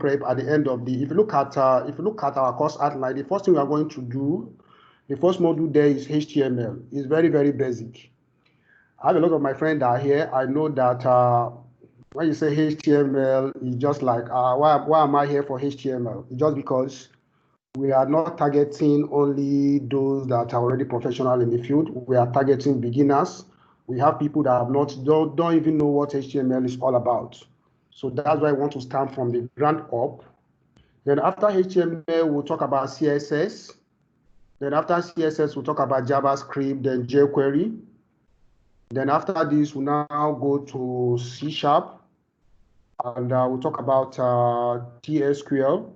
prep at the end of the. If you look at our course outline, the first thing we are going to do, the first module there is HTML. It's very, very basic. I have a lot of my friends that are here. I know that when you say HTML, it's just like, why am I here for HTML? It's just because we are not targeting only those that are already professional in the field. We are targeting beginners. We have people that don't even know what HTML is all about. So that's why I want to start from the ground up. Then after HTML, we'll talk about CSS. Then after CSS, we'll talk about JavaScript, then jQuery. Then after this, we'll now go to C#, and we'll talk about TSQL.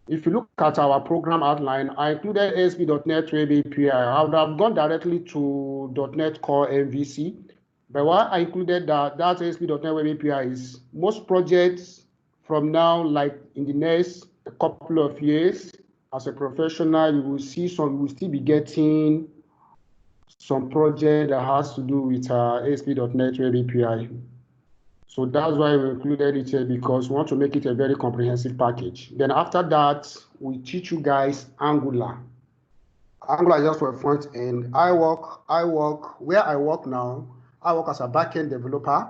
If you look at our program outline, I included ASP.NET Web API. I would have gone directly to .NET Core MVC, but why I included that ASP.NET Web API is most projects from now, like in the next couple of years, as a professional, you will still be getting some project that has to do with ASP.NET Web API. So that's why we included it here, because we want to make it a very comprehensive package. Then after that, we teach you guys Angular. Angular is just for a front end. Where I work now, I work as a backend developer,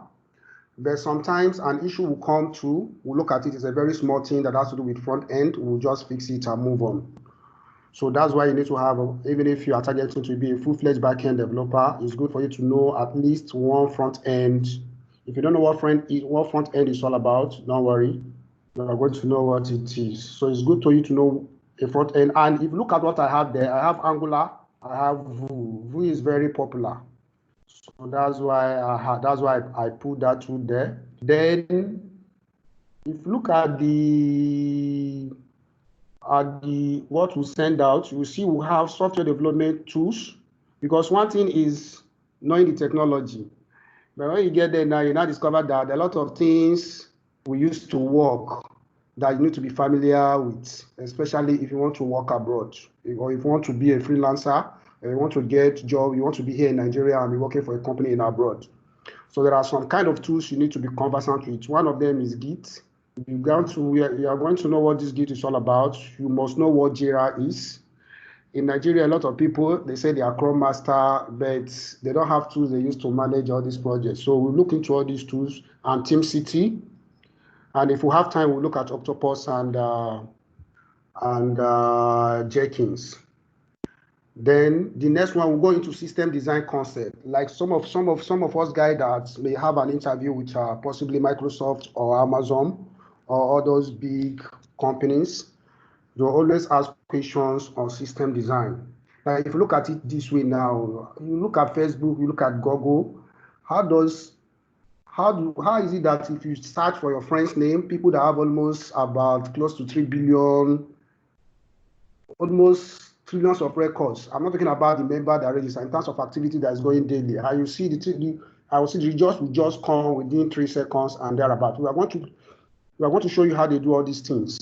but sometimes an issue will come through. We'll look at it as a very small thing that has to do with front end. We'll just fix it and move on. So that's why you need to have, even if you are targeting to be a full-fledged backend developer, it's good for you to know at least one front end. If you don't know what front end is all about, don't worry. You are going to know what it is. So it's good for you to know a front end. And if you look at what I have there, I have Angular, I have Vue. Vue is very popular. So that's why I put that through there. Then, if you look at what we send out, you will see we have software development tools, because one thing is knowing the technology. But when you get there now, you now discover that there are a lot of things we used to work that you need to be familiar with, especially if you want to work abroad, or if you want to be a freelancer, and you want to get a job, you want to be here in Nigeria and be working for a company in abroad. So there are some kind of tools you need to be conversant with. One of them is Git. You are going to know what this Git is all about. You must know what Jira is. In Nigeria, a lot of people, they say they are Scrum Master, but they don't have tools they use to manage all these projects. So we look into all these tools and TeamCity. And if we have time, we'll look at Octopus and Jenkins. Then the next one, we'll go into system design concept. Like some of us guys that may have an interview with possibly Microsoft or Amazon or all those big companies, they'll always ask questions on system design. Now, if you look at it this way now, you look at Facebook, you look at Google, how is it that if you search for your friend's name, people that have almost about close to 3 billion, almost trillions of records. I'm not talking about the member that register in terms of activity that is going daily. And you see the results will just come within 3 seconds and thereabout. We are going to show you how they do all these things.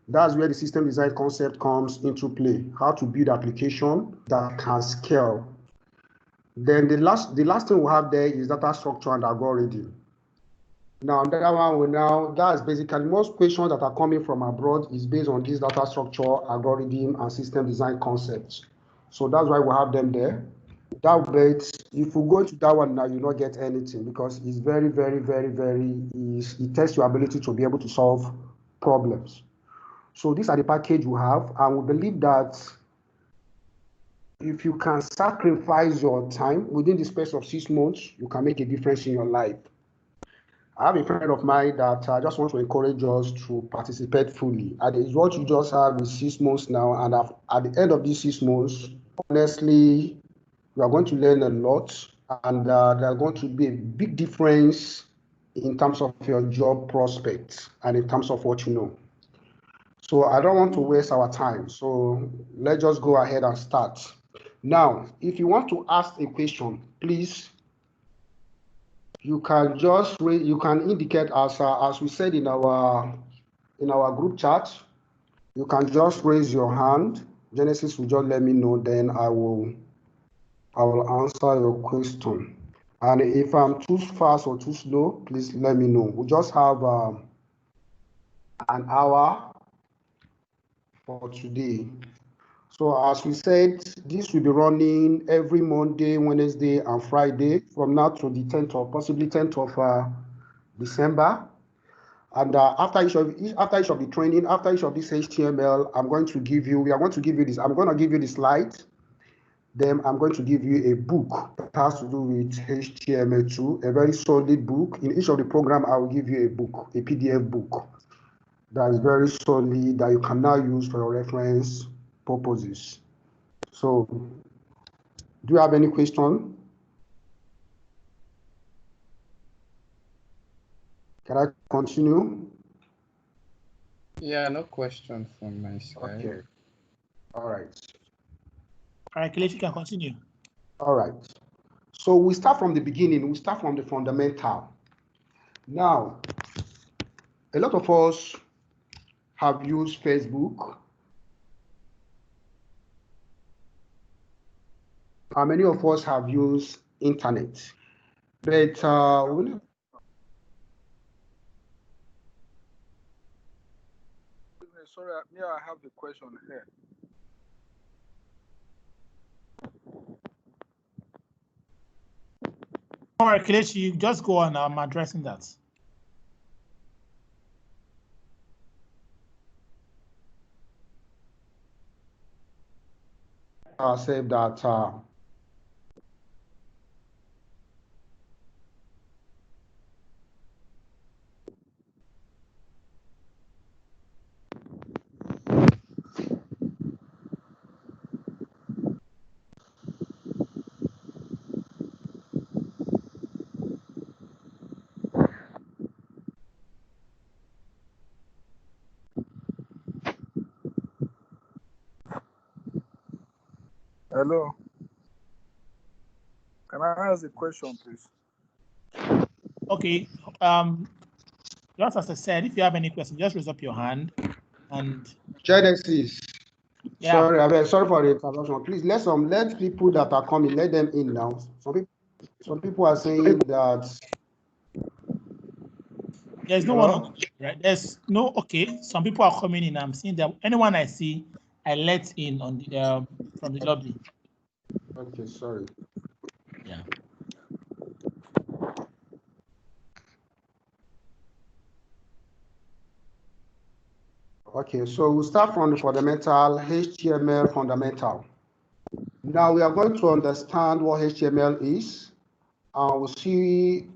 That's where the system design concept comes into play. How to build application that can scale. Then the last thing we have there is data structure and algorithm. Now that's basically most questions that are coming from abroad is based on this data structure, algorithm, and system design concepts. So that's why we have them there. That way, if we go to that one now, you don't get anything, because it's very, very, very, it tests your ability to be able to solve problems. So these are the package we have, and we believe that if you can sacrifice your time within the space of 6 months, you can make a difference in your life. I have a friend of mine that I just want to encourage us to participate fully. And it's what you just have with 6 months now. And at the end of these 6 months, honestly, you are going to learn a lot. And there's going to be a big difference in terms of your job prospects and in terms of what you know. So I don't want to waste our time. So let's just go ahead and start. Now, if you want to ask a question, please, you can indicate as we said in our group chat, you can just raise your hand. Genesis will just let me know, then I will answer your question. And if I'm too fast or too slow, please let me know. We just have an hour for today. So as we said, this will be running every Monday, Wednesday, and Friday from now to the 10th or possibly 10th of December. And after each of the training, after each of this HTML, we are going to give you this. I'm going to give you the slide. Then I'm going to give you a book that has to do with HTML2, a very solid book. In each of the program, I will give you a book, a PDF book that is very solid that you can now use for your reference purposes. So, do you have any question? Can I continue? Yeah, no question from my side. Okay. All right. All right, Kelechi, you can continue. All right. So we start from the beginning. We start from the fundamental. Now, a lot of us have used Facebook. How many of us have used internet? But sorry, I have a question here. All right, Kelechi, you just go on. I'm addressing that. I said that Hello. Can I ask a question, please? Okay. Just as I said, if you have any questions, just raise up your hand. And Genesis. yeah. Sorry for the interruption. Please let people that are coming, let them in now. Some people are saying that There's no one on, right? There's no, okay. Some people are coming in. I'm seeing that anyone I see, I let in on the from the lobby. Okay, sorry. Yeah. Okay, so we'll start from the fundamental, HTML fundamental. Now we are going to understand what HTML is. We'll see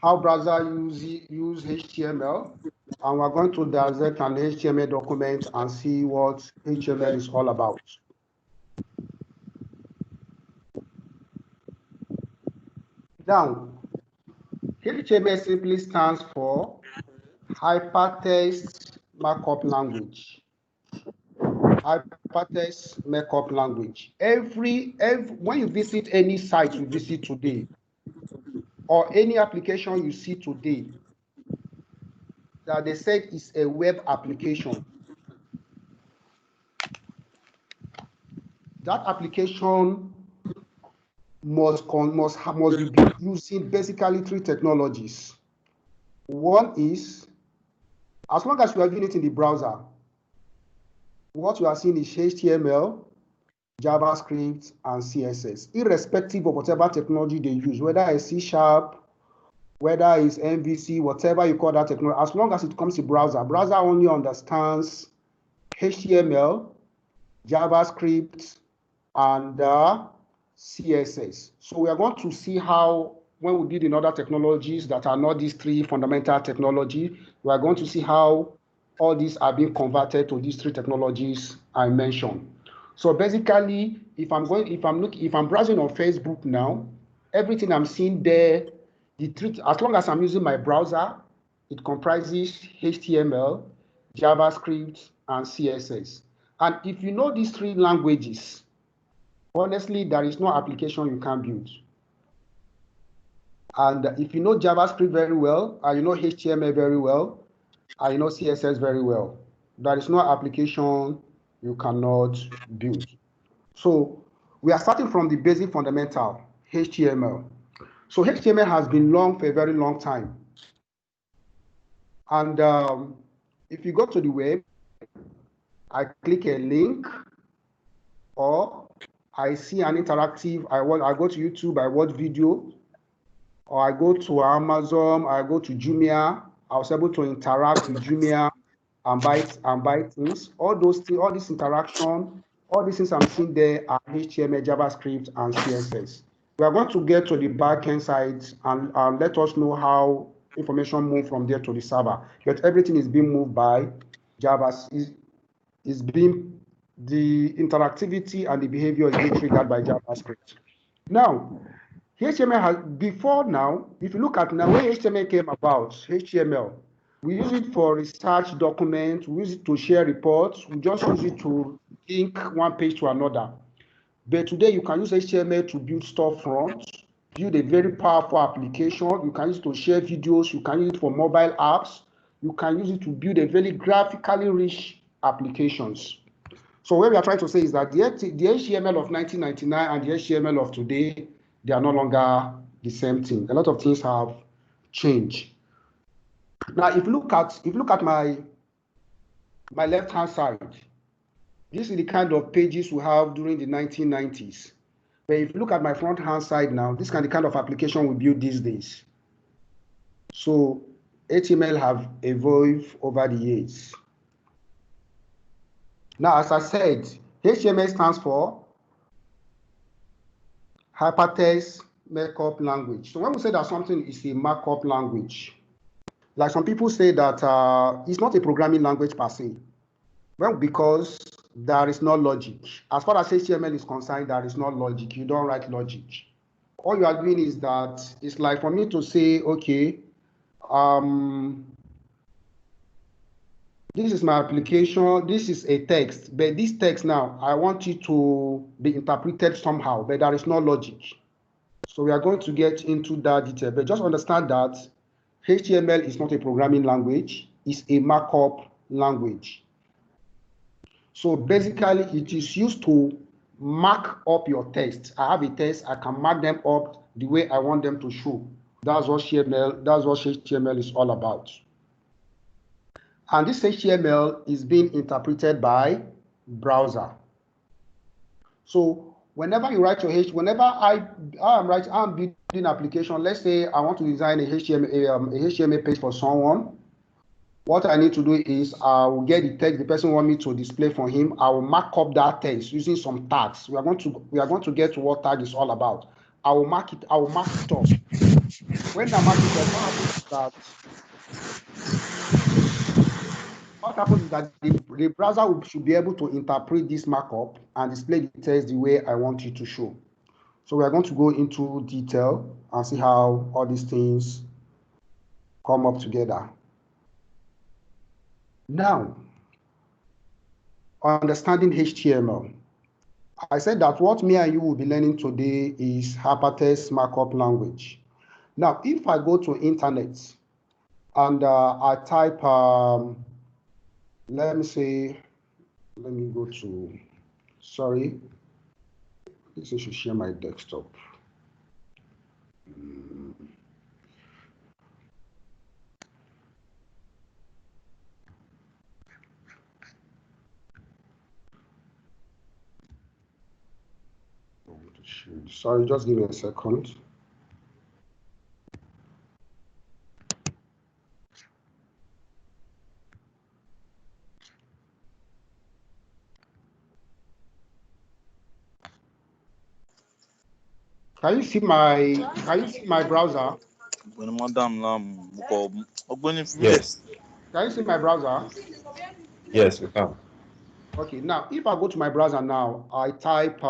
how browser use HTML, and we're going to dissect an HTML document and see what HTML is all about. Now, HTML simply stands for Hypertext Markup Language. Hypertext Markup Language. When you visit any site you visit today, or any application you see today, that they said is a web application, that application must be built using basically three technologies. One is, as long as you are doing it in the browser, what you are seeing is HTML, JavaScript, and CSS, irrespective of whatever technology they use, whether it's C#, whether it's MVC, whatever you call that technology, as long as it comes to browser only understands HTML, JavaScript, and CSS. So we are going to see how, when we did in other technologies that are not these three fundamental technologies, we are going to see how all these are being converted to these three technologies I mentioned. So basically, if I'm browsing on Facebook now, everything I'm seeing there, as long as I'm using my browser, it comprises HTML, JavaScript, and CSS. And if you know these three languages, honestly, there is no application you can build. And if you know JavaScript very well, and you know HTML very well, and you know CSS very well, there is no application you cannot build. So we are starting from the basic fundamental, HTML. So HTML has been long for a very long time. And if you go to the web, I click a link, or I see an interactive, I go to YouTube, I watch video, or I go to Amazon, I go to Jumia, I was able to interact with Jumia and buy things. All those things, all this interaction, all these things I'm seeing there are HTML, JavaScript, and CSS. We are going to get to the backend side and let us know how information move from there to the server. But everything is being moved by Java. Is being the interactivity and the behavior is being triggered by JavaScript. Now, HTML has before now, if you look at now when HTML came about, HTML, we use it for research documents, we use it to share reports, we just use it to link one page to another. But today you can use HTML to build storefronts, build a very powerful application. You can use it to share videos, you can use it for mobile apps, you can use it to build a very graphically rich applications. So what we are trying to say is that the HTML of 1999 and the HTML of today, they are no longer the same thing. A lot of things have changed. Now, if you look at my left-hand side, this is the kind of pages we have during the 1990s. But if you look at my front-hand side now, this is the kind of application we build these days. So HTML have evolved over the years. Now, as I said, HTML stands for Hypertext Markup Language. So when we say that something is a markup language, like some people say that it's not a programming language per se. Well, because there is no logic. As far as HTML is concerned, there is no logic. You don't write logic. All you are doing is that it's like for me to say, okay, this is my application, this is a text, but this text now, I want it to be interpreted somehow, but there is no logic. So we are going to get into that detail, but just understand that HTML is not a programming language, it's a markup language. So basically, it is used to mark up your text. I have a text, I can mark them up the way I want them to show. That's what HTML is all about. And this HTML is being interpreted by browser. So whenever you write your whenever I'm building application, let's say I want to design a HTML page for someone. What I need to do is I will get the text the person wants me to display for him. I will mark up that text using some tags. We are going to get to what tag is all about. I will mark it up. When I mark it up, what happens is that the browser should be able to interpret this markup and display the text the way I want it to show. So we are going to go into detail and see how all these things come up together. Now, understanding HTML. I said that what me and you will be learning today is hypertext markup language. Now, if I go to internet and I type, let me go to, sorry, I should share my desktop. Sorry, just give me a second. Can you see my browser? Yes. Can you see my browser? Yes, we can. Okay, now if I go to my browser now, I type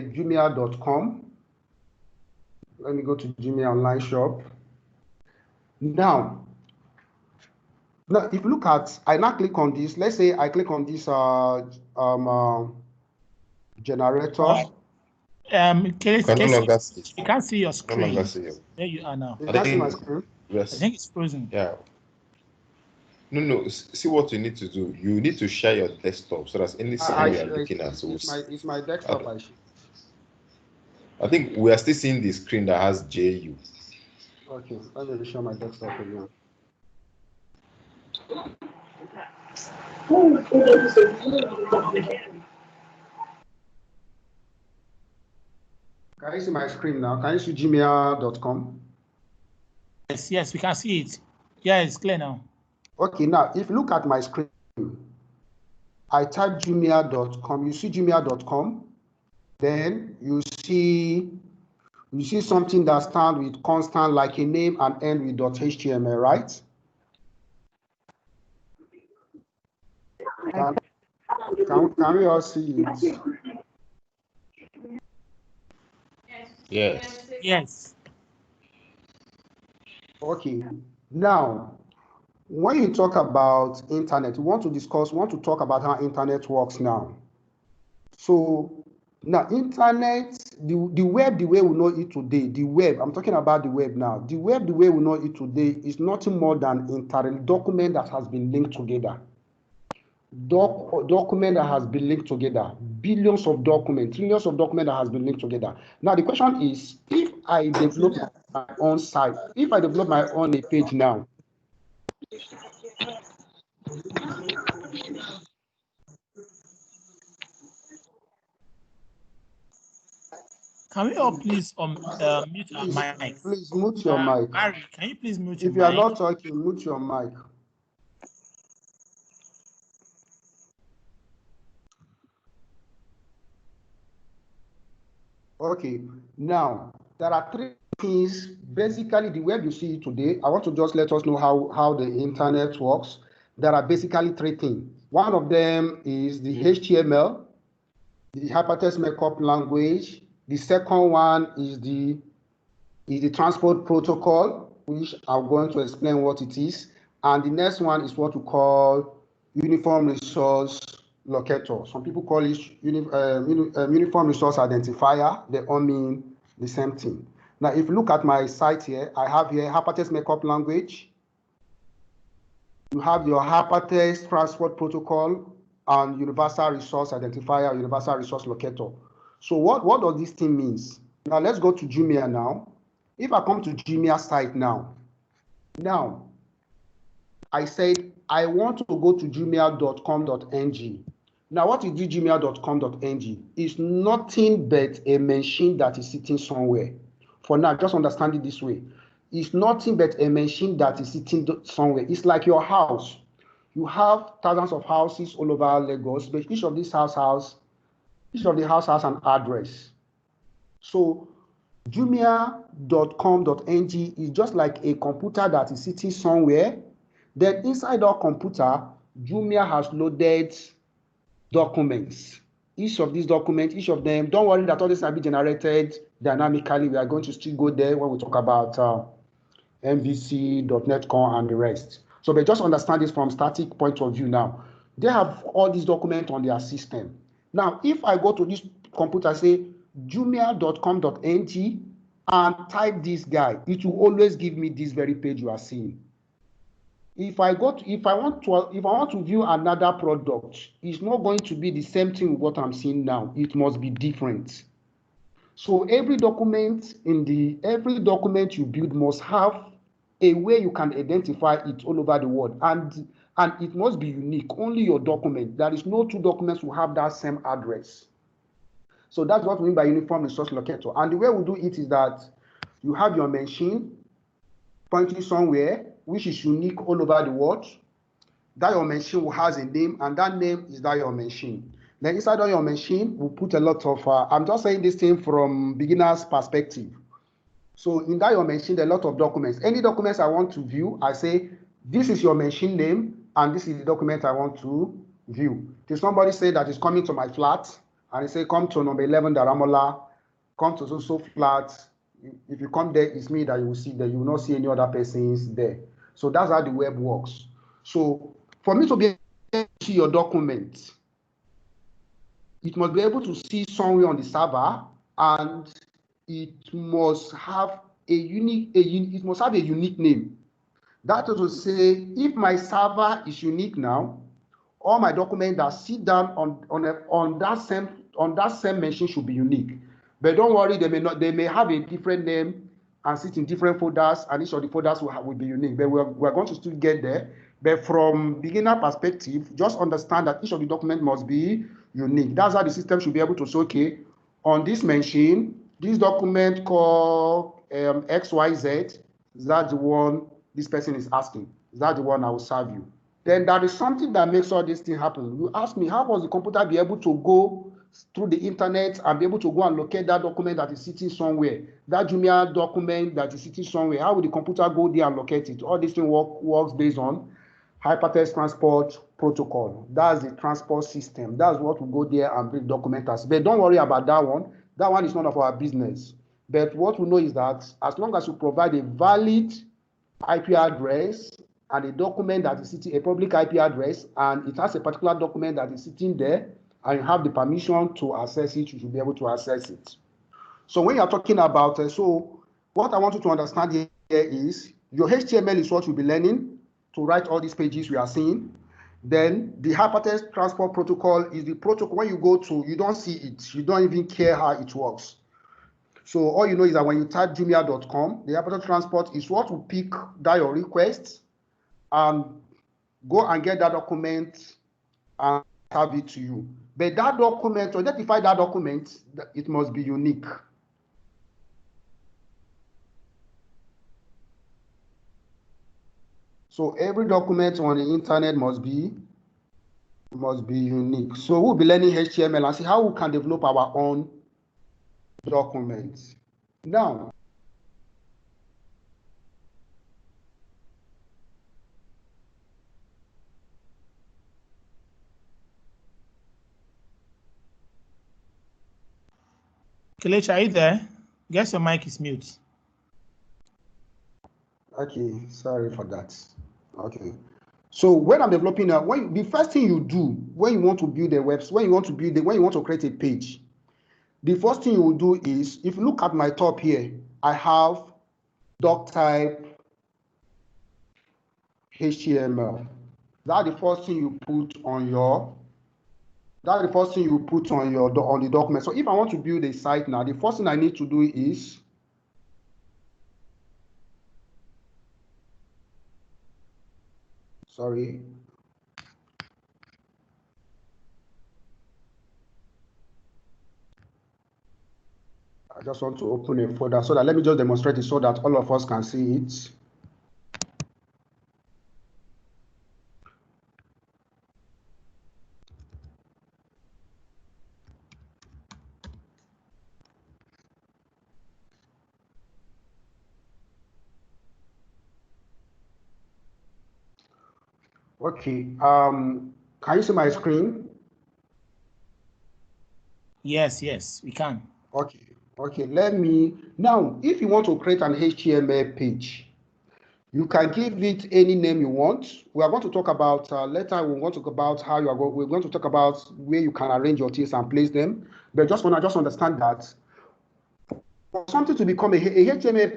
jumia.com. Let me go to Jumia online shop. Now, if you look at, I now click on this. Let's say I click on this generator. You can't see your screen. There you are now. You can't see my screen. Yes. I think it's frozen. Yeah. No. See what you need to do. You need to share your desktop so that's anything you are looking at. So it's my desktop. I think we are still seeing the screen that has JU. Okay, let me show my desktop again. Can you see my screen now? Can you see gmail.com? Yes, we can see it. Yeah, it's clear now. Okay, now if you look at my screen, I type gmail.com. You see gmail.com, then you see something that starts with constant like a name and end with .html, right? Can we all see it? Yes. Yes. Okay. Now, when you talk about internet, we want to talk about how internet works now. So now internet, the web, the way we know it today, the web, I'm talking about the web now. The web, the way we know it today is nothing more than internet document that has been linked together. Document that has been linked together, billions of documents, trillions of documents that has been linked together. Now the question is, if I develop my own site, if I develop my own page now, Can we all please mute our mics? please mute your mic. Harry, can you please mute your If mic? you are not talking, mute your mic. Okay, now there are three things. Basically, the web you see today, I want to just let us know how the internet works. There are basically three things. One of them is the HTML, the hypertext markup language. The second one is the transport protocol, which I'm going to explain what it is. And the next one is what we call uniform resource locator. Some people call it uniform resource identifier. They all mean the same thing. Now, if you look at my site here, I have here hypertext markup language. You have your hypertext transport protocol and universal resource identifier, universal resource locator. So what does this thing means? Now let's go to Jumia now. If I come to Jumia site now, I said I want to go to jumia.com.ng. Now what is jumia.com.ng? It's nothing but a machine that is sitting somewhere. For now, just understand it this way. It's nothing but a machine that is sitting somewhere. It's like your house. You have thousands of houses all over Lagos, but each of the house has an address. So jumia.com.ng is just like a computer that is sitting somewhere. Then inside our computer, Jumia has loaded documents. Each of these documents, each of them, don't worry that all this will be generated dynamically. We are going to still go there when we talk about MVC.NETCON and the rest. So but just understand this from static point of view now. They have all these documents on their system. Now, if I go to this computer, say jumia.com.ng and type this guy, it will always give me this very page you are seeing. If I want to view another product, it's not going to be the same thing with what I'm seeing now. It must be different. So every document you build must have a way you can identify it all over the world, and it must be unique. Only your document. There is no two documents will have that same address. So that's what we mean by uniform resource locator. And the way we do it is that you have your machine pointing somewhere, which is unique all over the world. That your machine will has a name, and that name is that your machine. Then inside of your machine, we put a lot of, I'm just saying this thing from beginner's perspective. So in that your machine, there are a lot of documents. Any documents I want to view, I say, this is your machine name, and this is the document I want to view. If somebody say that is coming to my flat, and they say, come to number 11 Daramola, come to so flat. If you come there, it's me that you will see there. You will not see any other persons there. So that's how the web works. So for me to be able to see your document, it must be able to see somewhere on the server, and it must have a unique name. That is to say, if my server is unique now, all my documents that sit down on that same machine should be unique. But don't worry, they may have a different name and sit in different folders, and each of the folders will be unique. But we're going to still get there. But from beginner perspective, just understand that each of the document must be unique. That's how the system should be able to say, okay, on this machine, this document called XYZ, is that the one this person is asking? Is that the one I will serve you? Then there is something that makes all this thing happen. You ask me, how was the computer be able to go through the internet and be able to go and locate that document that is sitting somewhere, that Jumia document that is sitting somewhere? How will the computer go there and locate it? All this thing works based on hypertext transport protocol. That's the transport system. That's what will go there and bring documenters. But don't worry about that one. That one is none of our business. But what we know is that as long as you provide a valid IP address and a document that is sitting, a public IP address, and it has a particular document that is sitting there, and you have the permission to access it, you should be able to access it. So when you're talking about, so what I want you to understand here is your HTML is what you'll be learning to write all these pages we are seeing. Then the hypertext transport protocol is the protocol. When you go to, you don't see it. You don't even care how it works. So all you know is that when you type jumia.com, the hypertext transport is what will pick that your request and go and get that document and have it to you. But that document, to identify that document, it must be unique. So every document on the internet must be unique. So we'll be learning HTML and see how we can develop our own documents. Now, Kelechi, are you there? Guess your mic is mute. okay, sorry for that. Okay. So when I'm developing the first thing you do when you want to build a website, when you want to create a page, the first thing you will do is, if you look at my top here, I have DOCTYPE HTML. That's the first thing you put on your. That's the first thing you put on the document. So if I want to build a site now, the first thing I need to do is sorry. I just want to open a folder so that let me just demonstrate it so that all of us can see it. Okay, can you see my screen? Yes, we can. Okay, now, if you want to create an HTML page, you can give it any name you want. We are going to talk about, later we're going to talk about how we're going to talk about where you can arrange your things and place them. But just understand that for something to become a HTML,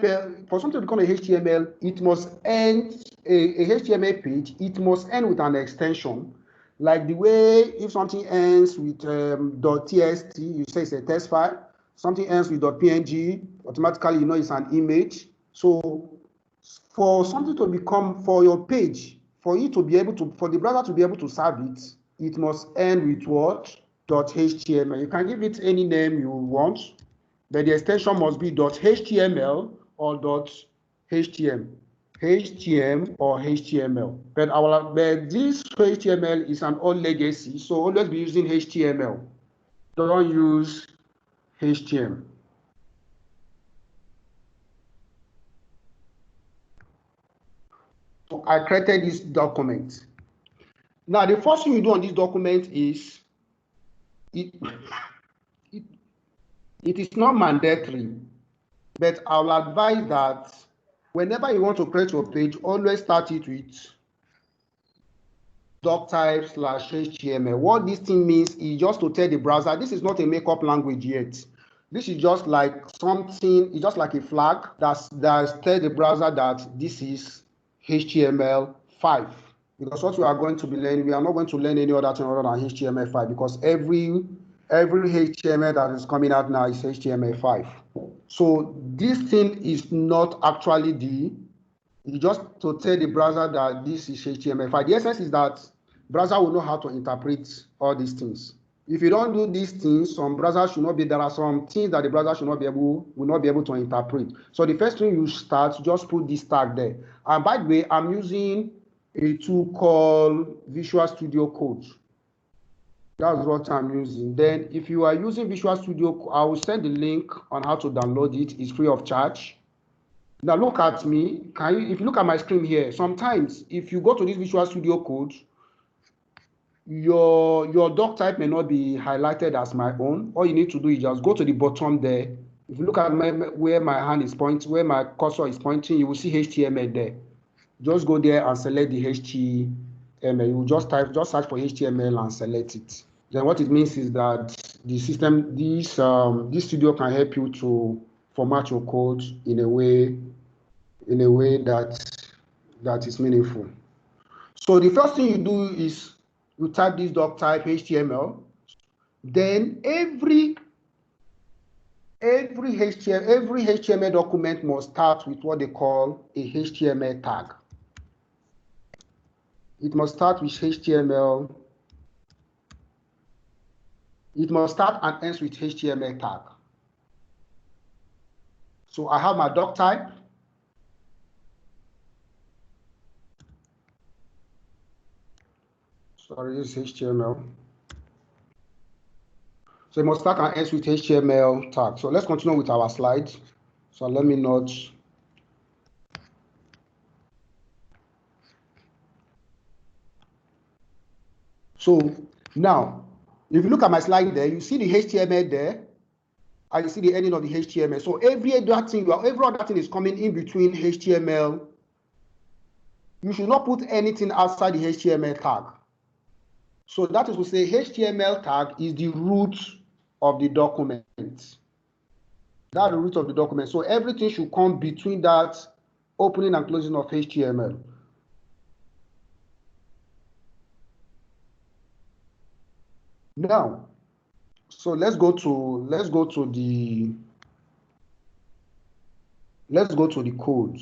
it must end a HTML page. It must end with an extension, like the way if something ends with .txt, you say it's a text file. Something ends with .png, automatically you know it's an image. So for something to become, for your page, for the browser to be able to serve it, it must end with what? .html. You can give it any name you want, but the extension must be .html or .htm. HTML or HTML. But this HTML is an old legacy, so always be using HTML. Don't use HTML. So I created this document. Now, the first thing you do on this document is it is not mandatory, but I'll advise that whenever you want to create your page, always start it with doctype/HTML. What this thing means is just to tell the browser, this is not a makeup language yet. This is just like something, it's just like a flag that tells the browser that this is HTML5. Because what we are going to be learning, we are not going to learn any other thing other than HTML5, because every every HTML that is coming out now is HTML5. So this thing is not actually you just to tell the browser that this is HTML5. The essence is that browser will know how to interpret all these things. If you don't do these things, some browsers should not be, there are some things that the browser will not be able to interpret. So the first thing you start, just put this tag there. And by the way, I'm using a tool called Visual Studio Code. That's what I'm using. Then if you are using Visual Studio, I will send the link on how to download it. It's free of charge. Now look at me. If you look at my screen here, sometimes if you go to this Visual Studio Code, your doc type may not be highlighted as my own. All you need to do is just go to the bottom there. If you look at where my hand is pointing, where my cursor is pointing, you will see HTML there. Just go there and select the HTML. You will just search for HTML and select it. Then what it means is that the system, this studio can help you to format your code in a way that is meaningful. So the first thing you do is you type this doctype HTML. Then every HTML document must start with what they call a HTML tag. It must start with HTML. It must start and end with HTML tag. So I have my doctype. Sorry, this is HTML. So it must start and end with HTML tag. So let's continue with our slides. So let me not. So now, if you look at my slide there, you see the HTML there, and you see the ending of the HTML. So every other thing is coming in between HTML. You should not put anything outside the HTML tag. So that is to say, HTML tag is the root of the document. That's the root of the document. So everything should come between that opening and closing of HTML. Now, so let's go to the code.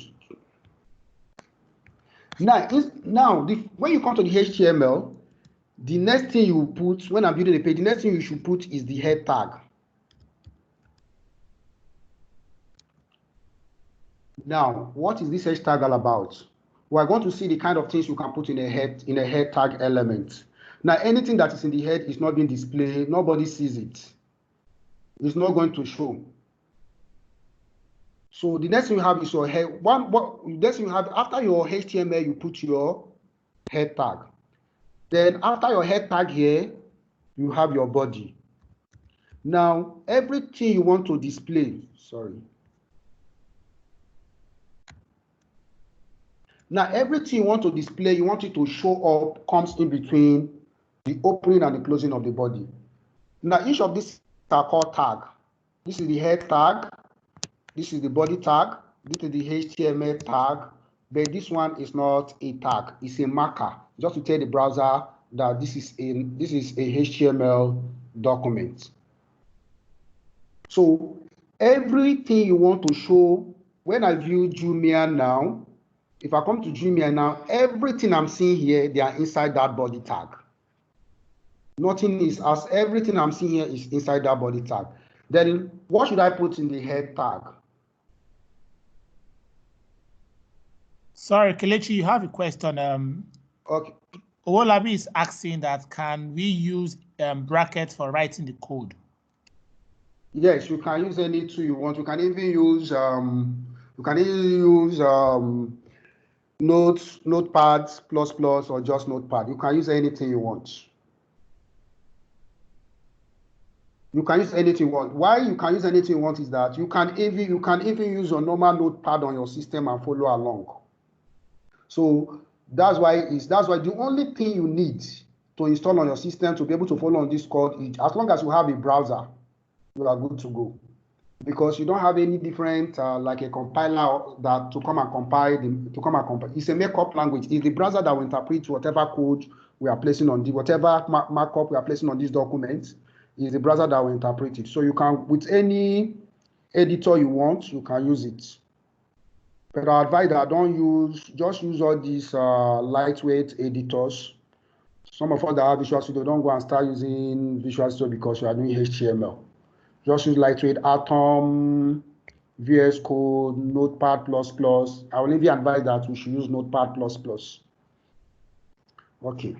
Now, when you come to the HTML, the next thing you put, when I'm building a page, the next thing you should put is the head tag. Now, what is this head tag all about? We're going to see the kind of things you can put in a head tag element. Now, anything that is in the head is not being displayed. Nobody sees it. It's not going to show. So the next thing you have is your head. Next thing you have after your HTML, you put your head tag. Then after your head tag here, you have your body. Now, everything you want to display, Now, everything you want to display, you want it to show up, comes in between the opening and the closing of the body. Now, each of these are called tag. This is the head tag. This is the body tag. This is the HTML tag. But this one is not a tag. It's a marker, just to tell the browser that this is a HTML document. So everything you want to show, when I view Jumia now, if I come to Jumia now, everything I'm seeing here, they are inside that body tag. Everything I'm seeing here is inside that body tag. Then what should I put in the head tag? Sorry, Kelechi, you have a question. Okay. Owolabi is asking that can we use brackets for writing the code? Yes, you can use any tool you want. You can even use Notepad++ or just Notepad. You can use anything you want. You can use anything you want. Why you can use anything you want is that you can even use your normal Notepad on your system and follow along. So that's why the only thing you need to install on your system to be able to follow on this code is, as long as you have a browser, you are good to go. Because you don't have any different like a compiler that to come and compile. It's a markup language. It's the browser that will interpret whatever code we are placing on whatever markup we are placing on these documents. It's the browser that will interpret it. So you can, with any editor you want, you can use it. But I advise that just use all these lightweight editors. Some of us that have Visual Studio, don't go and start using Visual Studio because you are doing HTML. Just use lightweight Atom, VS Code, Notepad++. I will even advise that we should use Notepad++. Okay.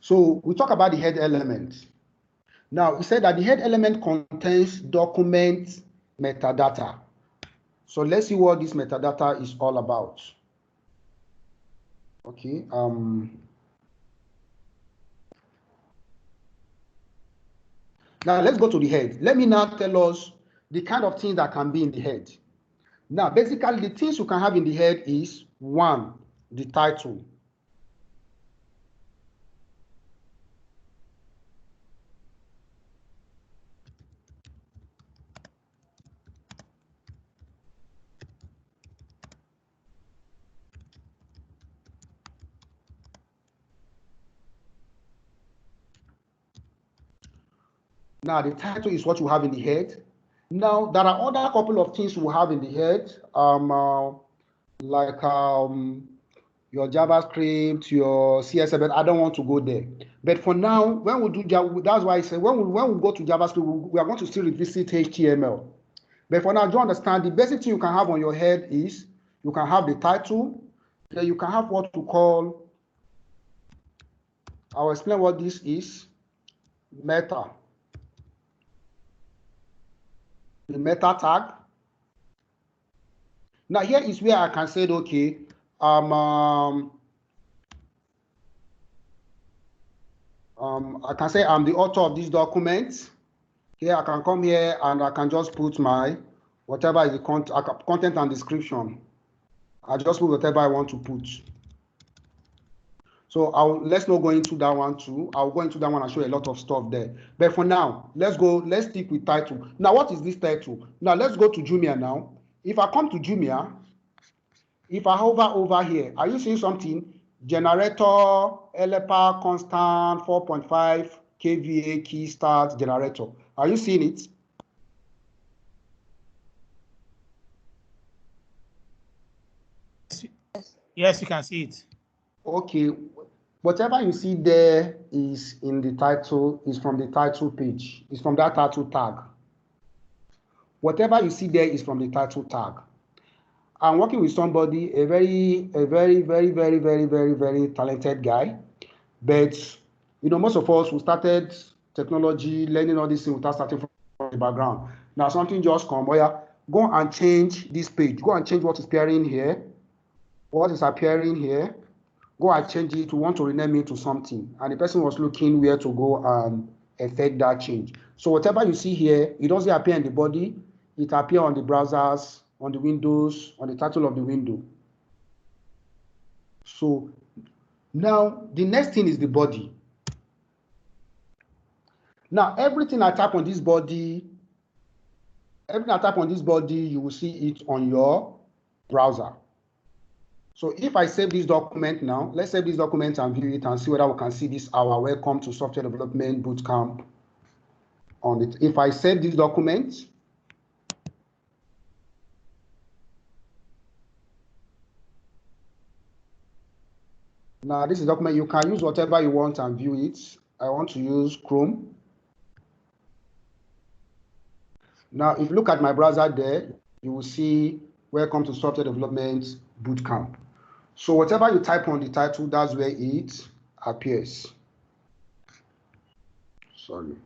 So we talk about the head element. Now, we said that the head element contains document metadata. So let's see what this metadata is all about. Okay. Now let's go to the head. Let me now tell us the kind of things that can be in the head. Now, basically, the things you can have in the head is 1, the title. Now, the title is what you have in the head. Now, there are other couple of things you have in the head, like your JavaScript, your CSS, but I don't want to go there. But for now, when we do, that's why I say when we go to JavaScript, we are going to still revisit HTML. But for now, do you understand? The basic thing you can have on your head is you can have the title, then you can have what to call, I'll explain what this is, meta. The meta tag. Now here is where I can say, okay, I can say I'm the author of this document. Here I can come here and I can just put my whatever is the content and description. I just put whatever I want to put. So let's not go into that one too. I'll go into that one and show a lot of stuff there. But for now, let's stick with title. Now, what is this title? Now, let's go to Jumia now. If I come to Jumia, if I hover over here, are you seeing something? Generator, LPA, constant, 4.5, KVA, key start, generator. Are you seeing it? Yes, you can see it. Okay. Whatever you see there is in the title, is from the title page. It's from that title tag. Whatever you see there is from the title tag. I'm working with somebody, a very talented guy. But you know, most of us who started technology, learning all these things without starting from the background. Now something just come where go and change this page. Go and change what is appearing here. What is appearing here? Go and change it. We want to rename it to something. And the person was looking where to go and effect that change. So whatever you see here, it doesn't appear in the body. It appears on the browsers, on the windows, on the title of the window. So now the next thing is the body. Now everything I type on this body, you will see it on your browser. So if I save this document now, let's save this document and view it and see whether we can see this our welcome to software development bootcamp on it. If I save this document, now this is document, you can use whatever you want and view it. I want to use Chrome. Now, if you look at my browser there, you will see welcome to software development bootcamp. So whatever you type on the title, that's where it appears. Sorry.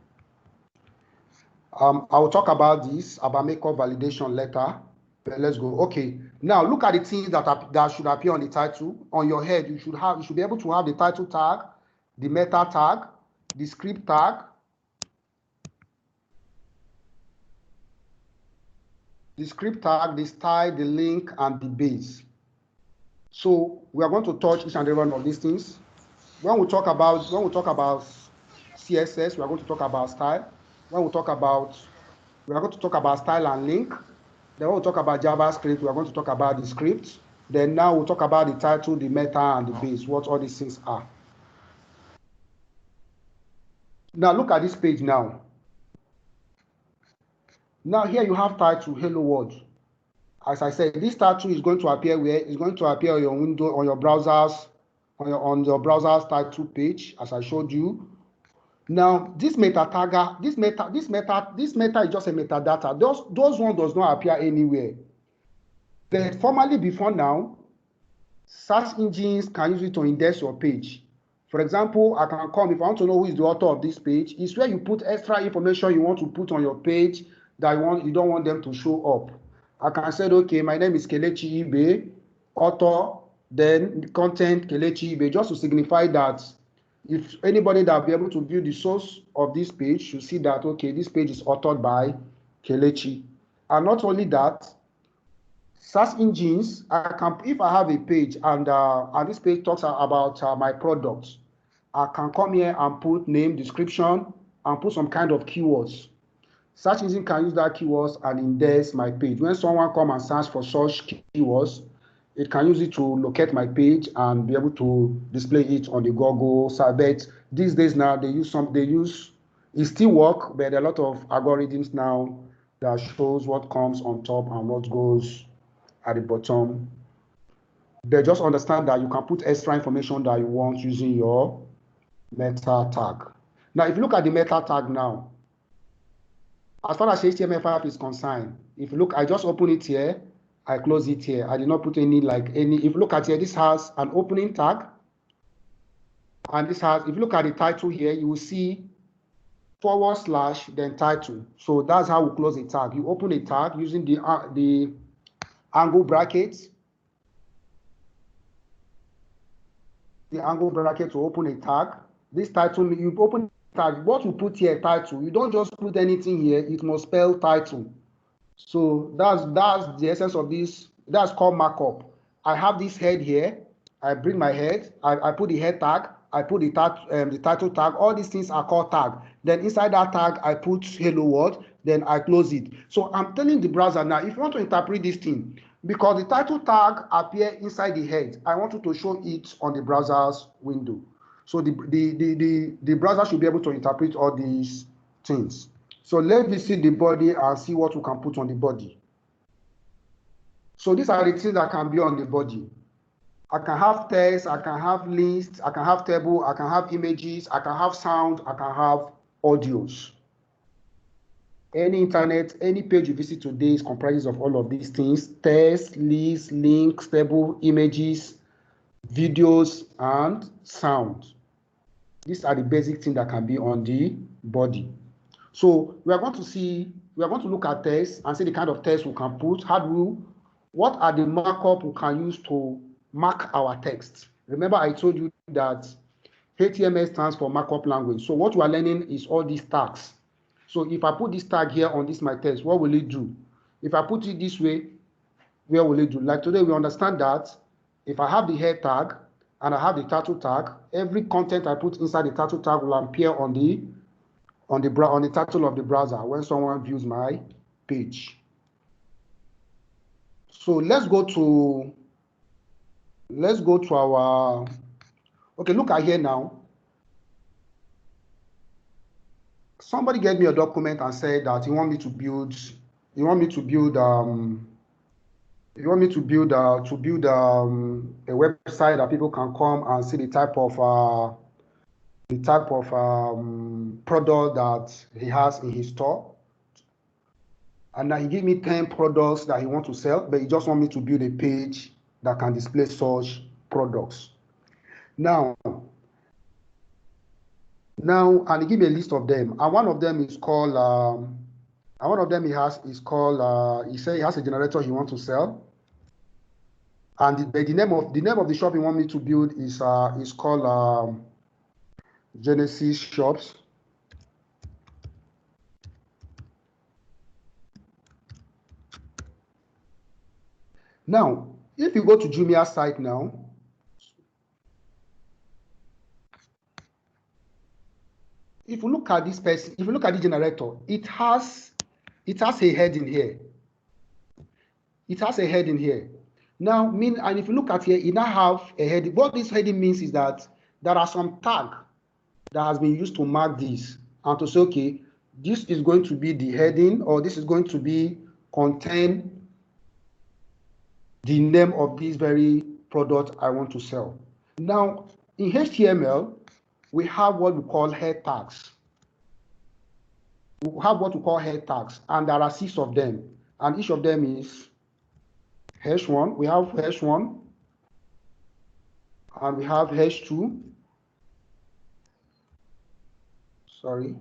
I will talk about this, about makeup validation later. But let's go. Okay. Now look at the things that should appear on the title. On your head, you should be able to have the title tag, the meta tag, the script tag, the style, the link, and the base. So we are going to touch each and every one of these things. When we talk about CSS, we are going to talk about style. We are going to talk about style and link. Then when we talk about JavaScript, we are going to talk about the script. Then now we'll talk about the title, the meta, and the base, what all these things are. Now look at this page now. Now here you have title, hello world. As I said, this title is going to appear where? It's going to appear on your window, on your browsers, on your browser's title page, as I showed you. Now, this meta tagger, this meta is just a metadata. Those ones does not appear anywhere. But formally before now, search engines can use it to index your page. For example, I can come, if I want to know who is the author of this page, it's where you put extra information you want to put on your page that you don't want them to show up. I can say, okay, my name is Kelechi Ibe, author, then content Kelechi Ibe, just to signify that if anybody that will be able to view the source of this page should see that, okay, this page is authored by Kelechi. And not only that, search engines, if I have a page and this page talks about my products, I can come here and put name, description, and put some kind of keywords. Search engine can use that keywords and index my page. When someone come and search for such keywords, it can use it to locate my page and be able to display it on the Google site. But these days now, it still work, but there are a lot of algorithms now that shows what comes on top and what goes at the bottom. But just understand that you can put extra information that you want using your meta tag. Now, if you look at the meta tag now, as far as HTML5 is concerned, if you look, I just open it here, I close it here. I did not put any. If you look at here, this has an opening tag. And this has, if you look at the title here, you will see / then title. So that's how we close a tag. You open a tag using the angle brackets. The angle bracket to open a tag. This title, you open tag. What you put here, title. You don't just put anything here. It must spell title. So that's the essence of this. That's called markup. I have this head here. I bring my head. I put the head tag. I put the title tag. All these things are called tag. Then inside that tag, I put hello world. Then I close it. So I'm telling the browser now, if you want to interpret this thing, because the title tag appear inside the head, I want you to show it on the browser's window. So the browser should be able to interpret all these things. So let's visit the body and see what we can put on the body. So these are the things that can be on the body. I can have text, I can have lists, I can have table, I can have images, I can have sound, I can have audios. Any internet, any page you visit today is comprises of all of these things: text, lists, links, table, images, videos, and sound. These are the basic things that can be on the body. So we are going to look at text and see the kind of text we can put. What are the markup we can use to mark our text? Remember, I told you that HTML stands for markup language. So what we are learning is all these tags. So if I put this tag here on this my text, what will it do? If I put it this way, where will it do? Like today, we understand that if I have the head tag and I have the title tag, every content I put inside the title tag will appear on the title of the browser when someone views my page. So let's go to our, okay, look at here now. Somebody gave me a document and said that he want me to build a website that people can come and see the type of product that he has in his store. And now he gave me 10 products that he wants to sell, but he just want me to build a page that can display such products. Now, and he gave me a list of them, and one of them is called, he said he has a generator he wants to sell, and the name of the shop he wants me to build is called Genesis Shops. Now, if you go to Jumia's site now, if you look at this person, if you look at the generator, it has a heading here. It has a heading here. Now, and if you look at here, it now have a heading. What this heading means is that there are some tag that has been used to mark this. and to say, okay, this is going to be the heading, or this is going to be contain the name of this very product I want to sell. Now, in HTML, we have what we call head tags. We have what we call head tags, and there are 6 of them, and each of them is H1. We have H1, and we have H2. Sorry.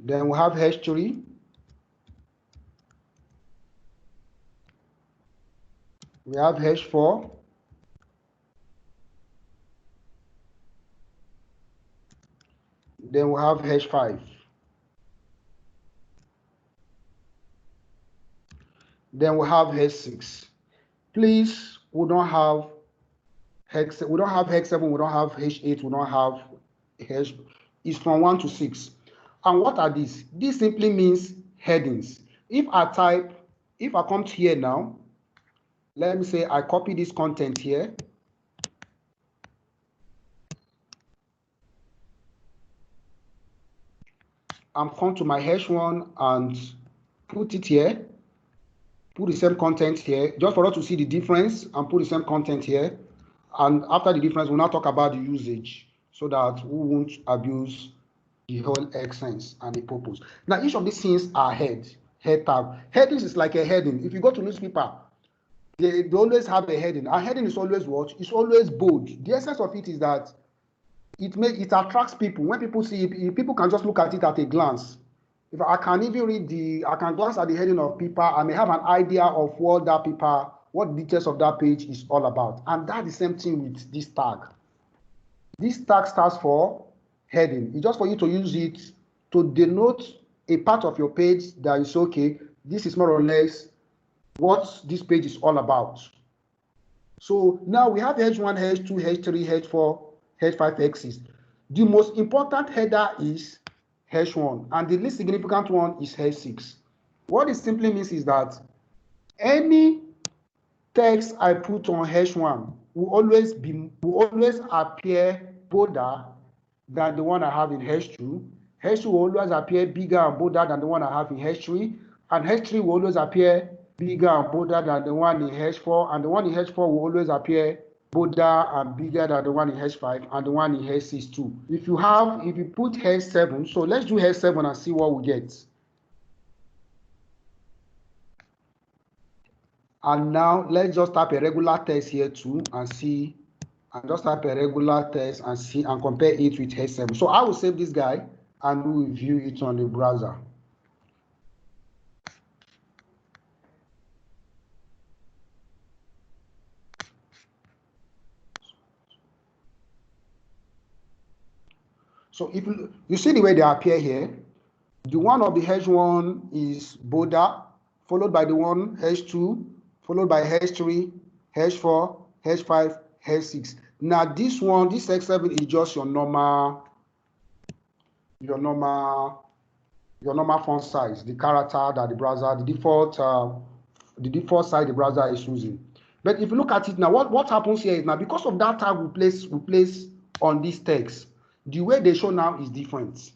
Then we have H3. We have H4. Then we have H5. Then we have H6. Please, we don't have hex. We don't have H7. We don't have H8. We don't have H. It's from 1 to 6. And what are these? This simply means headings. If I come here now, let me say I copy this content here. I'm come to my H1 and put it here. Put the same content here, just for us to see the difference, and put the same content here. And after the difference, we'll now talk about the usage so that we won't abuse the whole essence and the purpose. Now, each of these things are head tag. Headings is like a heading. If you go to newspaper, they always have a heading. A heading is always what? It's always bold. The essence of it is that it attracts people. When people see it, people can just look at it at a glance. If I can even I can glance at the heading of paper, I may have an idea of what the details of that page is all about. And that's the same thing with this tag. This tag stands for heading. It's just for you to use it to denote a part of your page that is okay. This is more or less what this page is all about. So now we have H1, H2, H3, H4, H5, H6. The most important header is H1, and the least significant one is H6. What it simply means is that any text I put on H1 will always appear bolder than the one I have in H2. H2 will always appear bigger and bolder than the one I have in H3, and H3 will always appear bigger and bolder than the one in H4, and the one in H4 will always appear bolder and bigger than the one in H5 and the one in H6 too. If you put H7, so let's do H7 and see what we get. And now let's just type a regular text here too and see, and just type a regular text and see and compare it with H7. So I will save this guy and we will view it on the browser. So if you see the way they appear here, the one of the H1 is bolder, followed by the one H2, followed by H3, H4, H5, H6. Now this one, this H7 is just your normal font size, the character that the browser, the default size the browser is using. But if you look at it now, what happens here is now because of that tag we place on this text, the way they show now is different.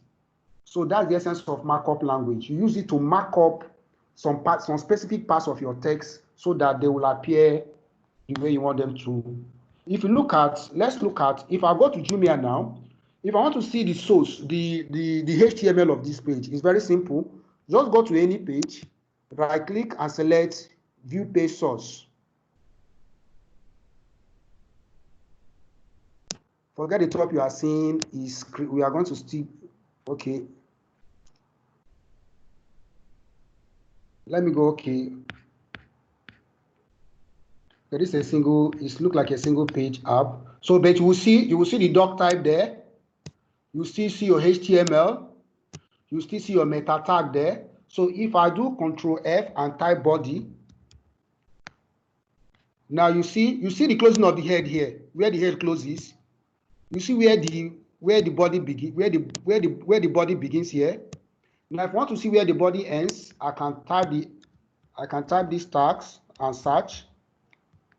So that's the essence of markup language. You use it to mark up some specific parts of your text so that they will appear the way you want them to. If you look at, if I go to Jumia now, if I want to see the source, the HTML of this page, it's very simple. Just go to any page, right click and select view page source. Forget the top you are seeing is, we are going to stick, okay. Let me go, okay. There is a single, it looks like a single page app. So, but you will see the doc type there. You still see your HTML. You still see your meta tag there. So if I do Control F and type body, now you see the closing of the head here, where the head closes. You see where the body begins, where the body begins here. Now, if I want to see where the body ends, I can type these tags and search.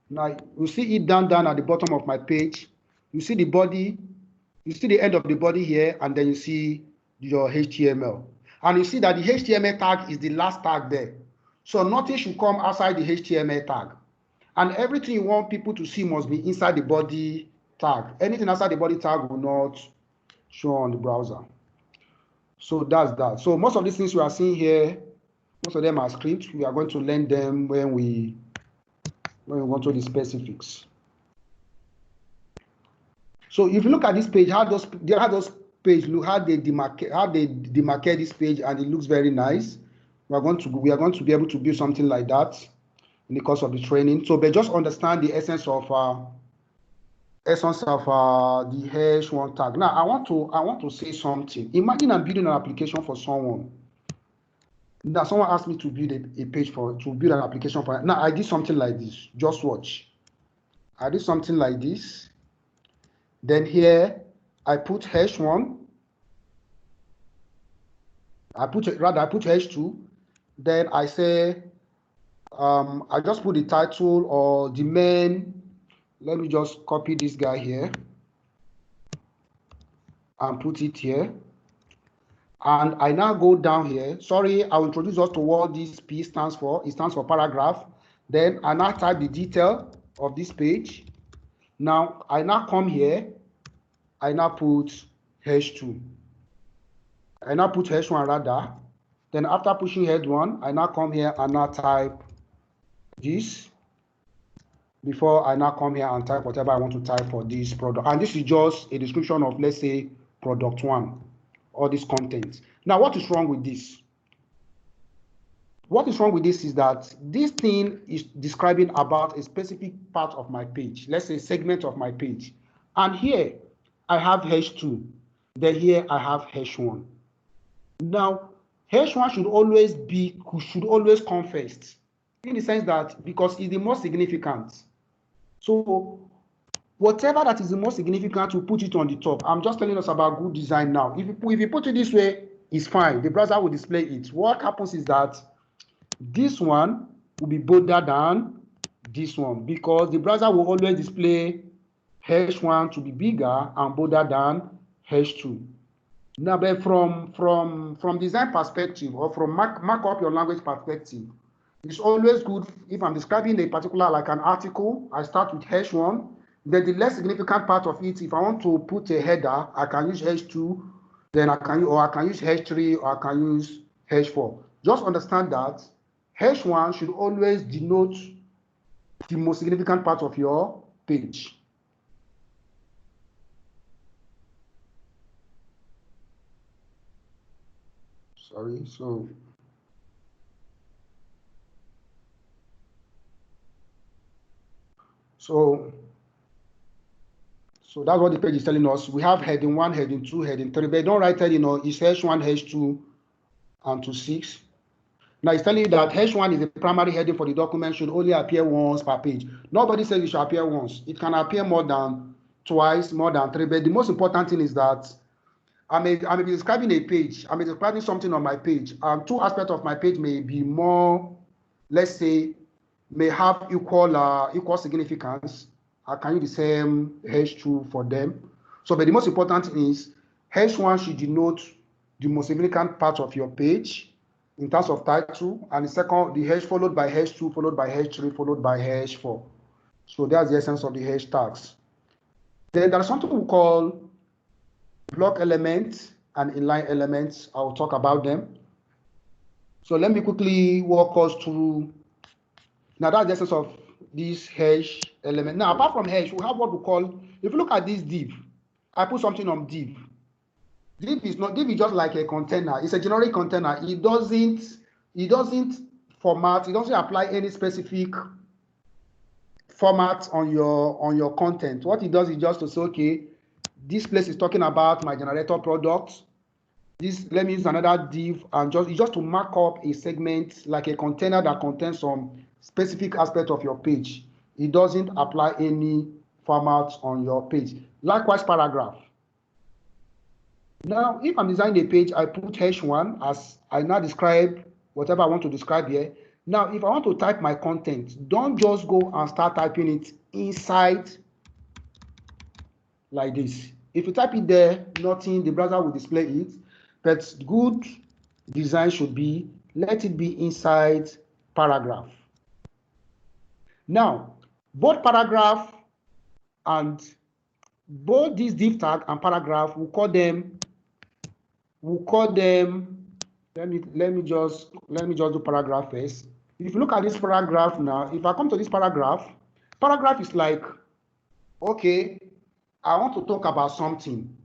Now you see it down at the bottom of my page. You see the body, you see the end of the body here, and then you see your HTML. And you see that the HTML tag is the last tag there. So nothing should come outside the HTML tag. And everything you want people to see must be inside the body tag. Anything outside the body tag will not show on the browser. So that's that. So most of these things you are seeing here, most of them are scripts. We are going to learn them when we go to the specifics. So if you look at this page, how those page look, how they demarcate this page, and it looks very nice. We are going to be able to build something like that in the course of the training. So, but just understand the essence of the hash1 tag. Now, I want to say something. Imagine I'm building an application for someone. Now, someone asked me to build a page to build an application for. Now, I did something like this. Just watch. I did something like this. Then here, I put hash1. I put hash2. Then I say, I just put the title or the main. Let me just copy this guy here and put it here. And I now go down here. Sorry, I'll introduce us to what this P stands for. It stands for paragraph. Then I now type the detail of this page. Now I now come here. I now put hash2. I now put hash1 rather. Then after pushing head1, I now come here and now type this. Before I now come here and type whatever I want to type for this product. And this is just a description of, let's say, product 1, all this content. Now, what is wrong with this? What is wrong with this is that this thing is describing about a specific part of my page, let's say segment of my page. And here I have hash2, then here I have hash1. Now, hash1 should always come first, in the sense that because it's the most significant. So whatever that is the most significant, we put it on the top. I'm just telling us about good design now. If you put it this way, it's fine. The browser will display it. What happens is that this one will be bolder than this one because the browser will always display hash1 to be bigger and bolder than hash2. Now, but from design perspective or from mark up your language perspective, it's always good if I'm describing a particular, like an article, I start with hash1. Then the less significant part of it, if I want to put a header, I can use hash2, then I can use hash3, or I can use hash4. Just understand that hash1 should always denote the most significant part of your page. Sorry, so that's what the page is telling us. We have heading 1, heading 2, heading 3, but don't write heading, it's hash1, hash2, and to 6. Now it's telling you that hash1 is the primary heading for the document, should only appear once per page. Nobody says it should appear once. It can appear more than twice, more than 3, but the most important thing is that I may be describing a page, I may be describing something on my page, and 2 aspects of my page may be more, let's say, may have equal significance. I can use the same hash2 for them. So, but the most important thing is hash1 should denote the most significant part of your page in terms of title, and the second, the hash followed by hash2, followed by hash3, followed by hash4. So that's the essence of the hash tags. Then there's something we call block elements and inline elements. I'll talk about them. So let me quickly walk us through. Now that's the essence of this hash element. Now, apart from hash, we have what we call, if you look at this div, I put something on div. Div is just like a container. It's a generic container. It doesn't format, it doesn't apply any specific format on your content. What it does is just to say, okay, this place is talking about my generator product. Let me use another div, and it's just to mark up a segment like a container that contains some specific aspect of your page. It doesn't apply any format on your page. Likewise, paragraph. Now, if I'm designing a page, I put hash1 as I now describe whatever I want to describe here. Now, if I want to type my content, don't just go and start typing it inside like this. If you type it there, nothing, the browser will display it. But good design should be, let it be inside paragraph. Now, both paragraph and both this div tag and paragraph, we'll call them, let me just do paragraph first. If you look at this paragraph now, if I come to this paragraph is like, okay, I want to talk about something.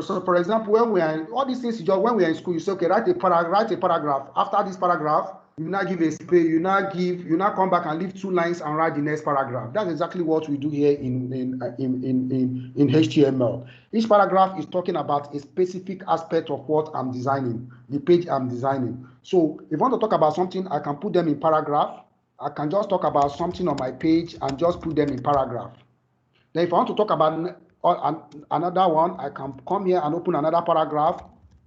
So for example, when we are in, all these things, when we are in school, you say, okay, write a paragraph. After this paragraph, you now give a space, you now come back and leave 2 lines and write the next paragraph. That's exactly what we do here in HTML. Each paragraph is talking about a specific aspect of what I'm designing, the page I'm designing. So if I want to talk about something, I can put them in paragraph. I can just talk about something on my page and just put them in paragraph. Then if I want to talk about another one, I can come here and open another paragraph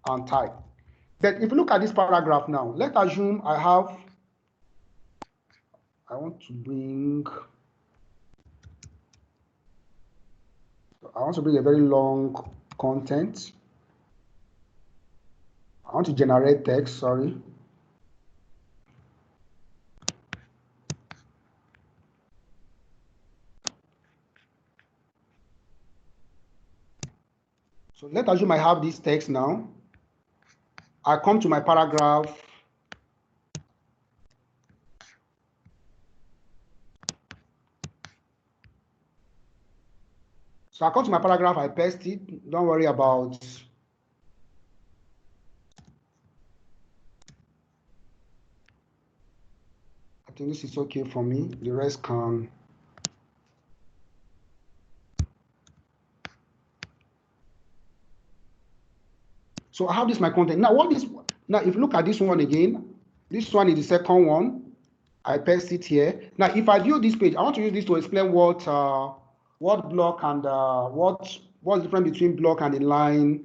and type. But if you look at this paragraph now, let's assume I want to bring a very long content. I want to generate text, sorry. So let's assume I have this text now. I come to my paragraph. So I come to my paragraph, I paste it. Don't worry about. I think this is okay for me. The rest can. So I have this my content. Now now if you look at this one again, this one is the second one. I paste it here. Now if I view this page, I want to use this to explain what block and what's the difference between block and inline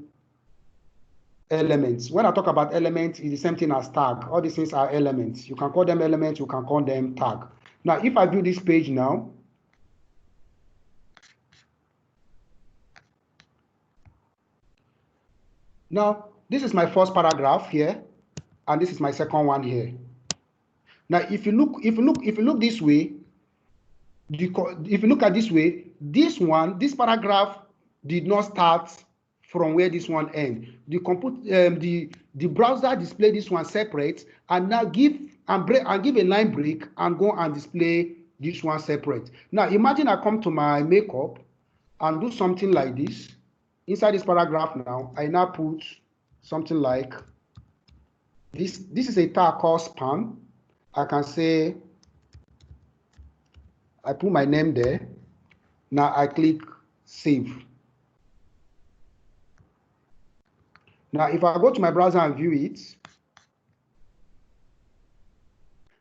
elements. When I talk about elements, it's the same thing as tag. All these things are elements. You can call them elements, you can call them tag. Now if I view this page now, this is my first paragraph here, and this is my second one here. Now, if you look this way, if you look at this way, this paragraph did not start from where this one ends. The browser display this one separate, and now give a line break and go and display this one separate. Now, imagine I come to my makeup and do something like this. Inside this paragraph now, I now put something like this. This is a tag called span. I can say, I put my name there. Now I click save. Now, if I go to my browser and view it,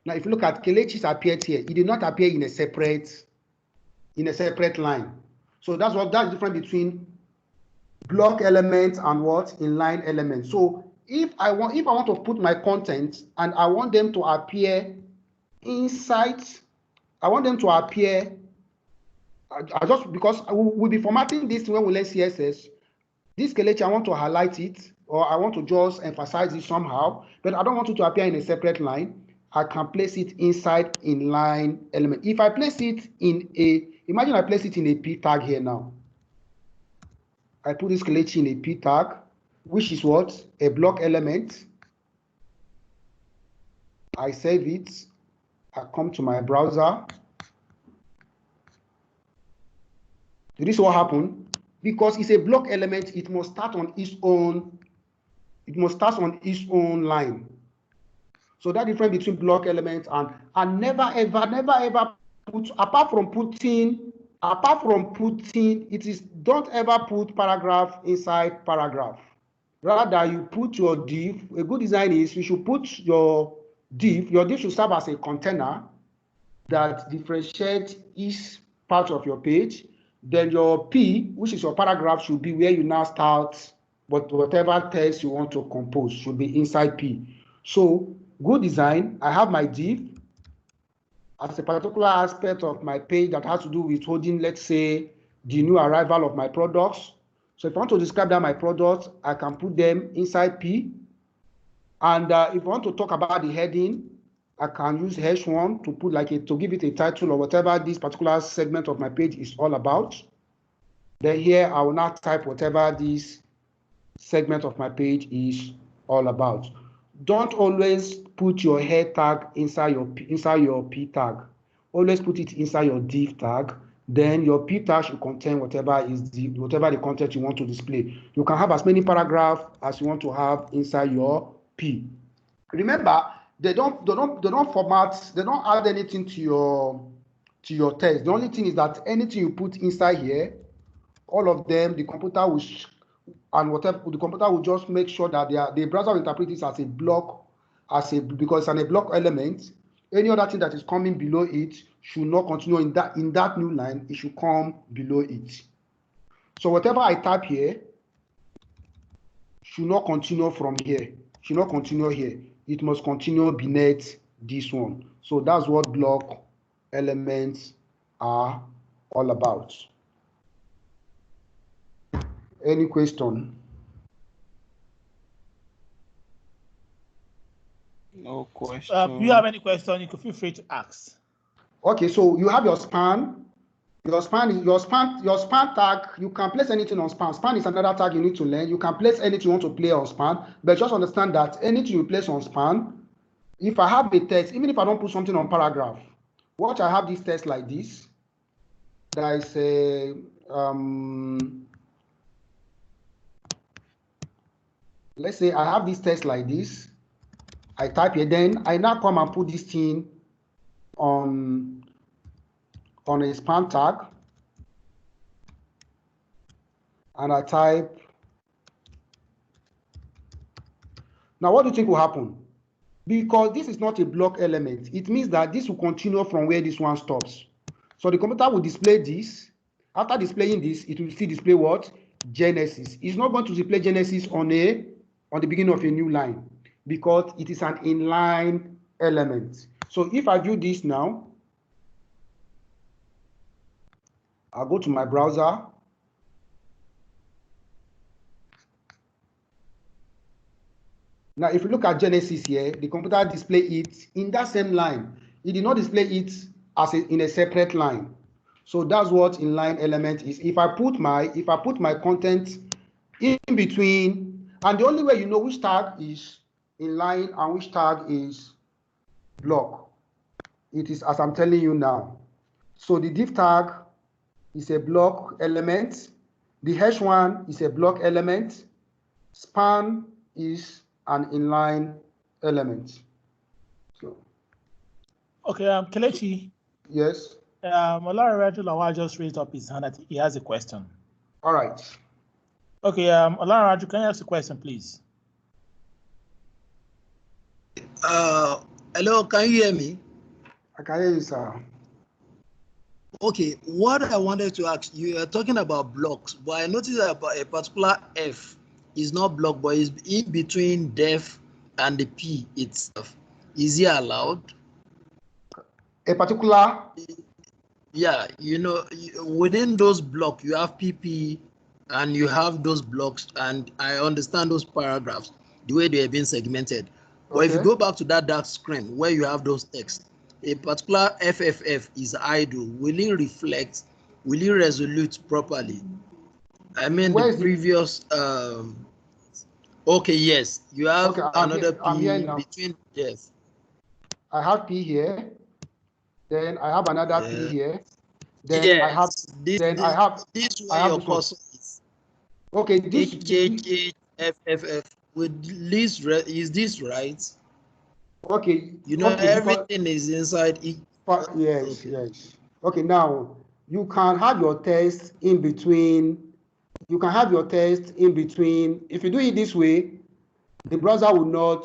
now if you look at Kelechis appeared here, it did not appear in a separate line. So that's the difference between block elements and what inline elements. So if I want to put my content and I want them to appear inside, just because we'll be formatting this when we learn CSS. This Kelechi, I want to highlight it, or I want to just emphasize it somehow, but I don't want it to appear in a separate line. I can place it inside inline element. If I place it imagine I place it in a P tag here now. I put this Kelechi in a P tag, which is what? A block element. I save it. I come to my browser. This is what happened. Because it's a block element, it must start on its own. It must start on its own line. So that difference between block elements and never ever put, apart from putting it is, don't ever put paragraph inside paragraph. Rather, you put your div. A good design is you should put your div. Your div should serve as a container that differentiates each part of your page. Then your P, which is your paragraph, should be where you now start, but whatever text you want to compose should be inside P. So good design, I have my div as a particular aspect of my page that has to do with holding, let's say, the new arrival of my products. So if I want to describe that my products, I can put them inside P. And if I want to talk about the heading, I can use H1 to put to give it a title or whatever this particular segment of my page is all about. Then here I will now type whatever this segment of my page is all about. Don't always put your head tag inside your P tag. Always put it inside your div tag. Then your P tag should contain whatever the content you want to display. You can have as many paragraphs as you want to have inside your P. Remember, they don't format, they don't add anything to your text. The only thing is that anything you put inside here, all of them, the computer will just make sure that the browser will interpret this as a block, because it's a block element. Any other thing that is coming below it should not continue in that new line. It should come below it. So whatever I type here should not continue from here. Should not continue here. It must continue beneath this one. So that's what block elements are all about. Any question? No question. If you have any question, you can feel free to ask. Okay, so you have your span. Your span tag. You can place anything on span. Span is another tag you need to learn. You can place anything you want to play on span, but just understand that anything you place on span, if I have a text, even if I don't put something on paragraph, watch, I have this text like this. There is a let's say I have this text like this. I type here, then I now come and put this thing on a span tag, and I type. Now, what do you think will happen? Because this is not a block element, it means that this will continue from where this one stops. So the computer will display this. After displaying this, it will still display what? Genesis. It's not going to display Genesis on the beginning of a new line, because it is an inline element. So if I view this now, I'll go to my browser. Now, if you look at Genesis here, the computer display it in that same line. It did not display it in a separate line. So that's what inline element is. If I put my content in between, and the only way you know which tag is inline and which tag is block, it is as I'm telling you now. So the div tag is a block element. The H1 is a block element. Span is an inline element. So. Okay, Kelechi. Yes. Olaraju Lawal just raised up his hand. He has a question. All right. Okay, Olaraju, can you ask a question, please? Hello, can you hear me? I can hear you, sir. Okay, what I wanted to ask, you are talking about blocks, but I noticed that a particular F is not block, but is in between def and the P itself. Is it allowed? A particular? Yeah, you know, within those blocks, you have PP and you have those blocks, and I understand those paragraphs, the way they have been segmented. But if you go back to that dark screen where you have those texts, a particular FFF is idle. Will it reflect? Will it resolute properly? I mean, the previous. Okay, yes, you have another P between. Yes. I have P here. Then I have another P here. Then yes. I have. This one your cursor is. Okay, this FFF with this is this right? Okay. You know, everything is inside. Yes, okay. Yes. Okay, now you can have your text in between. You can have your text in between. If you do it this way, the browser will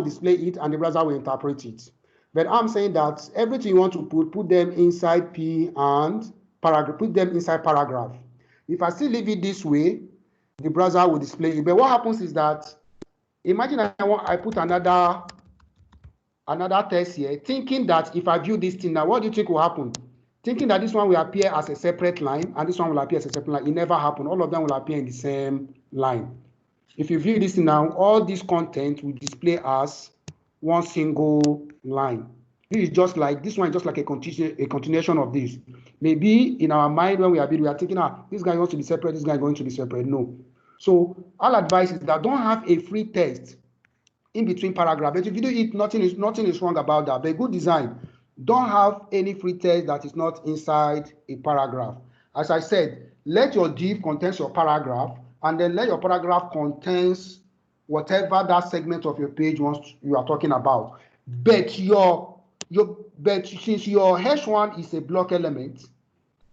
display it and the browser will interpret it. But I'm saying that everything you want to put them inside P and paragraph, put them inside paragraph. If I still leave it this way, the browser will display it. But what happens is that, imagine I put another text here, thinking that if I view this thing now, what do you think will happen? thinking that this one will appear as a separate line and this one will appear as a separate line. It never happened. All of them will appear in the same line. If you view this now, all this content will display as one single line. This is just like, this one is just like a continuation of this. Maybe in our mind when we are thinking, this guy wants to be separate, this guy is going to be separate. No. So our advice is that don't have a free text in between paragraphs. But if you do it, nothing is wrong about that. But good design, don't have any free text that is not inside a paragraph. As I said, let your div contain your paragraph, and then let your paragraph contains whatever that segment of your page you are talking about. But since your H1 is a block element,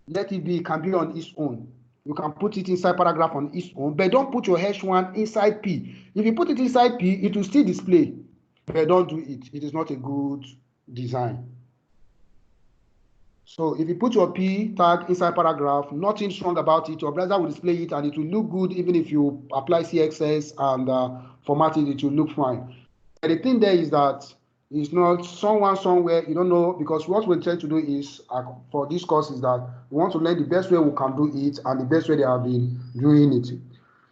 let it be, it can be on its own. You can put it inside paragraph on its own, but don't put your H1 inside P. If you put it inside P, it will still display, but don't do it. It is not a good design. So if you put your P tag inside paragraph, nothing strong about it, your browser will display it and it will look good. Even if you apply CSS and format it, it will look fine. But the thing there is that it's not someone somewhere, you don't know, because what we're trying to do is, for this course, is that we want to learn the best way we can do it and the best way they have been doing it.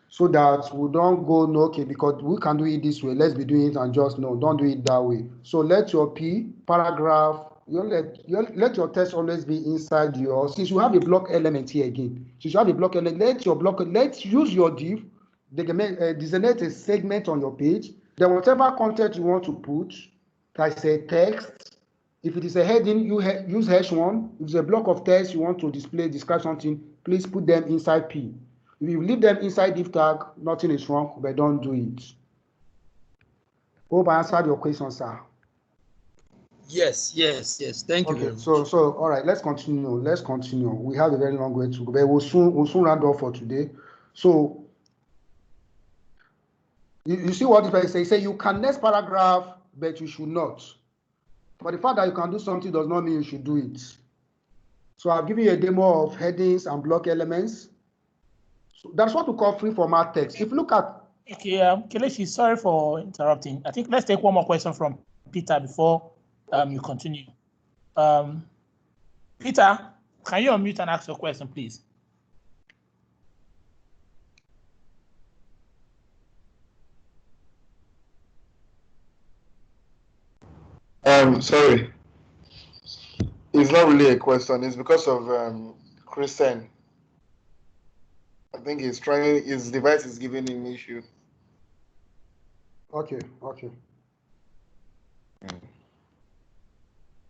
So that we don't go, no, okay, because we can do it this way, let's be doing it, and just, no, don't do it that way. So let your P paragraph, let your text always be inside your, since you have a block element here again, since you have a block element, let's use your div, designate a segment on your page, then whatever content you want to put, like say text, if it is a heading, you use H1. If it's a block of text you want to describe something, please put them inside P. If you leave them inside div tag, nothing is wrong, but don't do it. Hope I answered your question, sir. Yes. Thank you very much. So all right, let's continue. We have a very long way to go, but we'll soon round off for today. So you see what it says? Say you can next paragraph, but you should not. But the fact that you can do something does not mean you should do it. So I'll give you a demo of headings and block elements. So that's what we call free format text. If you look at... Okay, Kelechi, sorry for interrupting. I think let's take one more question from Peter before you continue. Peter, can you unmute and ask your question, please? Sorry. It's not really a question. It's because of Christian. I think he's trying, his device is giving him issue. Okay.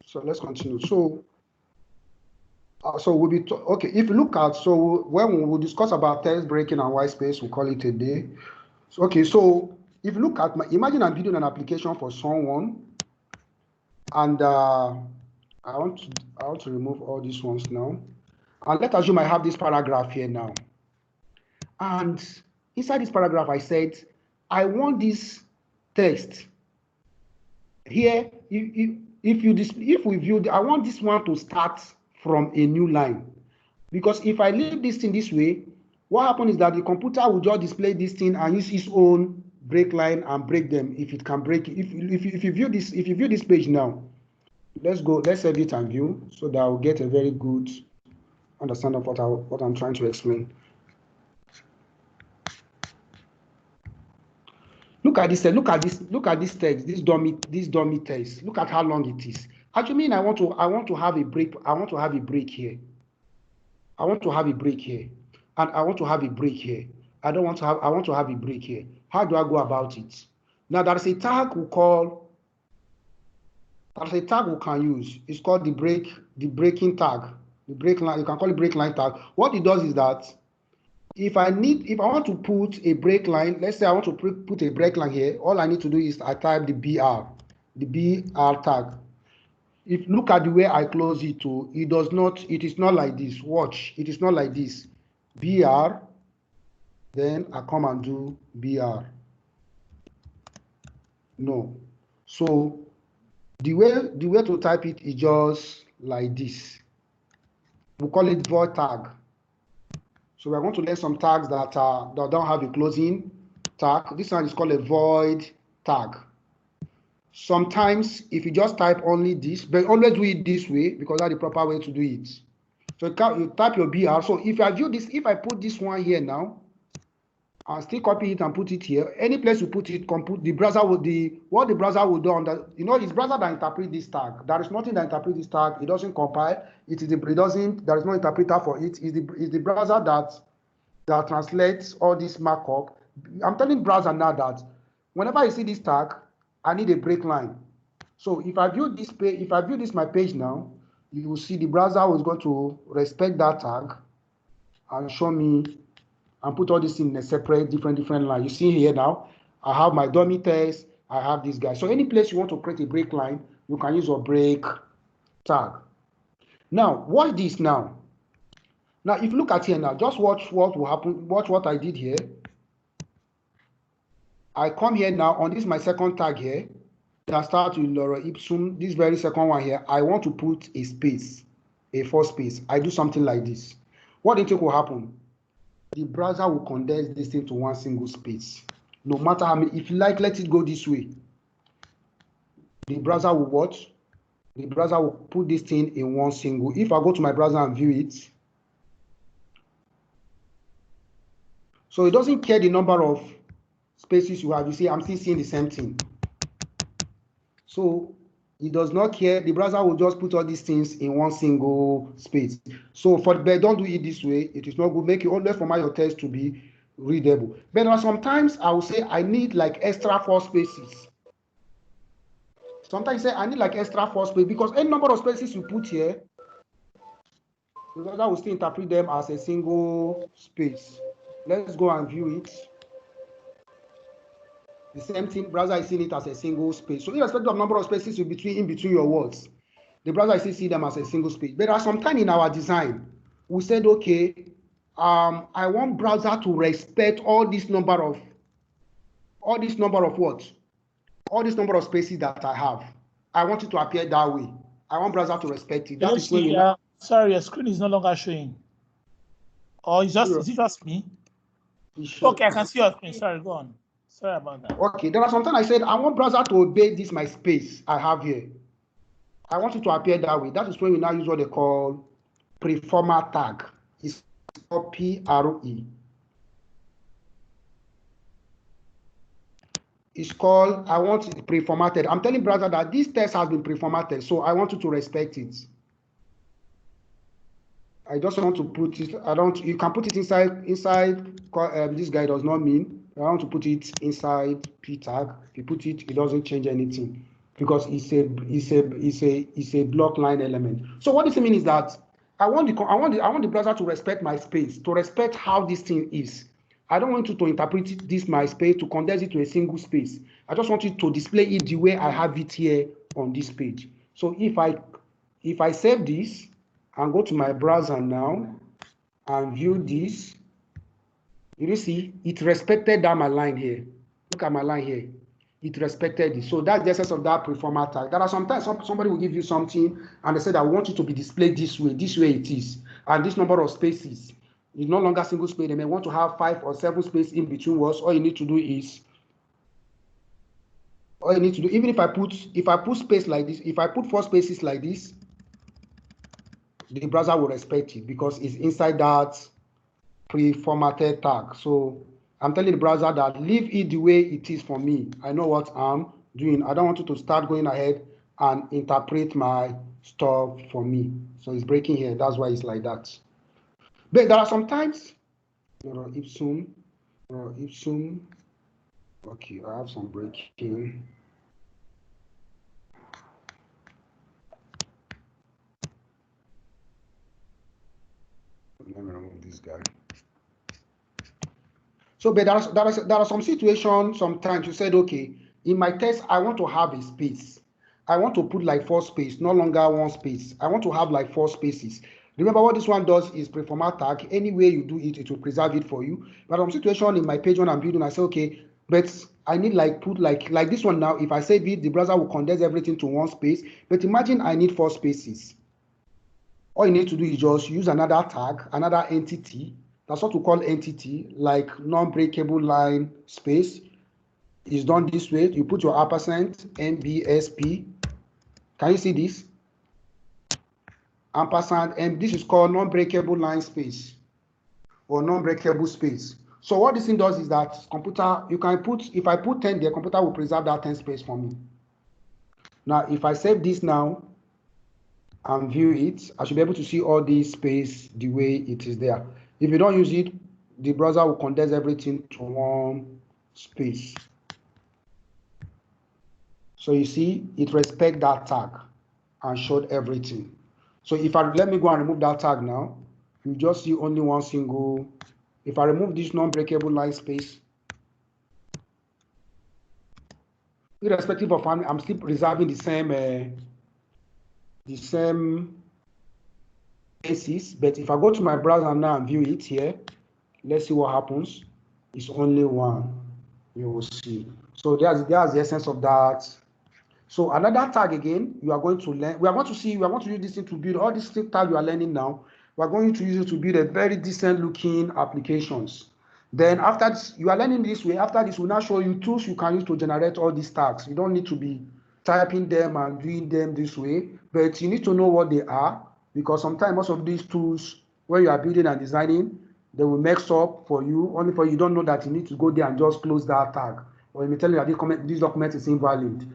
So let's continue. So we'll be okay. If you look at, so when we will discuss about text breaking and white space, we'll call it a day. So, okay, so if you look at imagine I'm building an application for someone, and I want to remove all these ones now. And let's assume I have this paragraph here now. And inside this paragraph, I said, I want this text here. If we view, I want this one to start from a new line. Because if I leave this thing this way, what happens is that the computer will just display this thing and use its own break line and break them if it can break it. If you view this page now, let's edit and view so that I'll get a very good understanding of what I'm trying to explain. Look at this text, this dummy text. Look at how long it is. Actually, I want to have a break. I want to have a break here. I want to have a break here. And I want to have a break here. I want to have a break here. How do I go about it? Now there's a tag we can use. It's called the breaking tag. The break line, you can call it break line tag. What it does is that if I want to put a break line, let's say I want to put a break line here, all I need to do is I type the BR tag. If look at the way I close it to, it is not like this. Watch, it is not like this. BR, then I come and do BR. No. So the way to type it is just like this. We call it void tag. So we're going to learn some tags that don't have a closing tag. This one is called a void tag. Sometimes if you just type only this, but always do it this way because that's the proper way to do it. So you type your BR. So if I view this, if I put this one here now, and still copy it and put it here, any place you put it, the browser will what the browser will do on that, it's browser that interprets this tag. There is nothing that interprets this tag. It doesn't compile. There is no interpreter for it. It's the browser that translates all this markup. I'm telling browser now that whenever I see this tag, I need a break line. So if I view this page, if I view this my page now, you will see the browser is going to respect that tag and show me and put all this in a separate different line. You see here now, I have my dummy test, I have this guy. So any place you want to create a break line, you can use your break tag. Now, watch this now. Now, if you look at here now, just watch what will happen, watch what I did here. I come here now on this my second tag here, that starts with Laura Ipsum, this very second one here, I want to put a space, a force space. I do something like this. What do you think will happen? The browser will condense this thing to one single space. No matter how many, if you like, let it go this way. The browser will what? The browser will put this thing in one single. If I go to my browser and view it, so it doesn't care the number of spaces you have. You see, I'm still seeing the same thing. So it does not care. The browser will just put all these things in one single space. So but don't do it this way. It is not good. Make it always format your text to be readable. But sometimes I will say I need like extra 4 spaces. Sometimes I say I need like extra 4 spaces because any number of spaces you put here, the browser will still interpret them as a single space. Let's go and view it. The same thing, browser is seeing it as a single space. So irrespective of number of spaces in between your words, the browser still see them as a single space. But at some time in our design, we said, okay, I want browser to respect all this number of what? All this number of spaces that I have. I want it to appear that way. I want browser to respect it. That is when sorry, your screen is no longer showing. Or is it just me? Okay, I can see your screen. Sorry, go on. Sorry about that. Okay, there are sometimes I said I want browser to obey this my space I have here. I want it to appear that way. That is when we now use what they call preformat tag. It's called PRE. It's called, I want it preformatted. I'm telling browser that this text has been preformatted, so I want you to respect it. I just want to put it, you can put it inside, this guy does not mean, I want to put it inside P tag. If you put it, it doesn't change anything because it's a block line element. So what this means is that I want the browser to respect my space, to respect how this thing is. I don't want you to interpret this my space to condense it to a single space. I just want you to display it the way I have it here on this page. So if I save this and go to my browser now and view this, you see, it respected that my line here. Look at my line here. It respected it. So that's the essence of that preformat tag. There are sometimes somebody will give you something and they say, I want you to be displayed this way it is. And this number of spaces is no longer single space. They may want to have 5 or 7 spaces in between words. All you need to do, even if I put space like this, if I put 4 spaces like this, the browser will respect it because it's inside that pre-formatted tag. So I'm telling the browser that leave it the way it is for me. I know what I'm doing. I don't want you to start going ahead and interpret my stuff for me. So it's breaking here. That's why it's like that. But there are sometimes, ipsum. Okay, I have some breaking. Let me remove this guy. So, but there are some situations, sometimes you said, okay, in my test, I want to have a space. I want to put like 4 spaces, no longer 1 space. I want to have like 4 spaces. Remember what this one does is preformat tag. Any way you do it, it will preserve it for you. But some situation in my page when I'm building, I say, okay, but I need put like this one now. If I save it, the browser will condense everything to 1 space. But imagine I need 4 spaces. All you need to do is just use another tag, another entity. That's what we call entity, like non-breakable line space. is done this way. You put your ampersand, MBSP. Can you see this? Ampersand, and this is called non-breakable line space or non-breakable space. So what this thing does is that computer, you can put, if I put 10 there, computer will preserve that 10 space for me. Now, if I save this now and view it, I should be able to see all this space the way it is there. If you don't use it, the browser will condense everything to one space. So you see, it respects that tag and showed everything. So if I, let me go and remove that tag now, you just see only one single. If I remove this non-breakable line space, irrespective of how I'm still preserving the same basis, but if I go to my browser now and view it here, let's see what happens. It's only one, you will see. So there's the essence of that. So another tag again, you are going to learn, we are going to use this thing to build all these tags you are learning now. We are going to use it to build a very decent looking applications. Then after this, you are learning this way. After this, we'll now show you tools you can use to generate all these tags. You don't need to be typing them and doing them this way, but you need to know what they are, because sometimes most of these tools, when you are building and designing, they will mix up for you, only for you don't know that you need to go there and just close that tag. Or you may tell you that this document is invalid.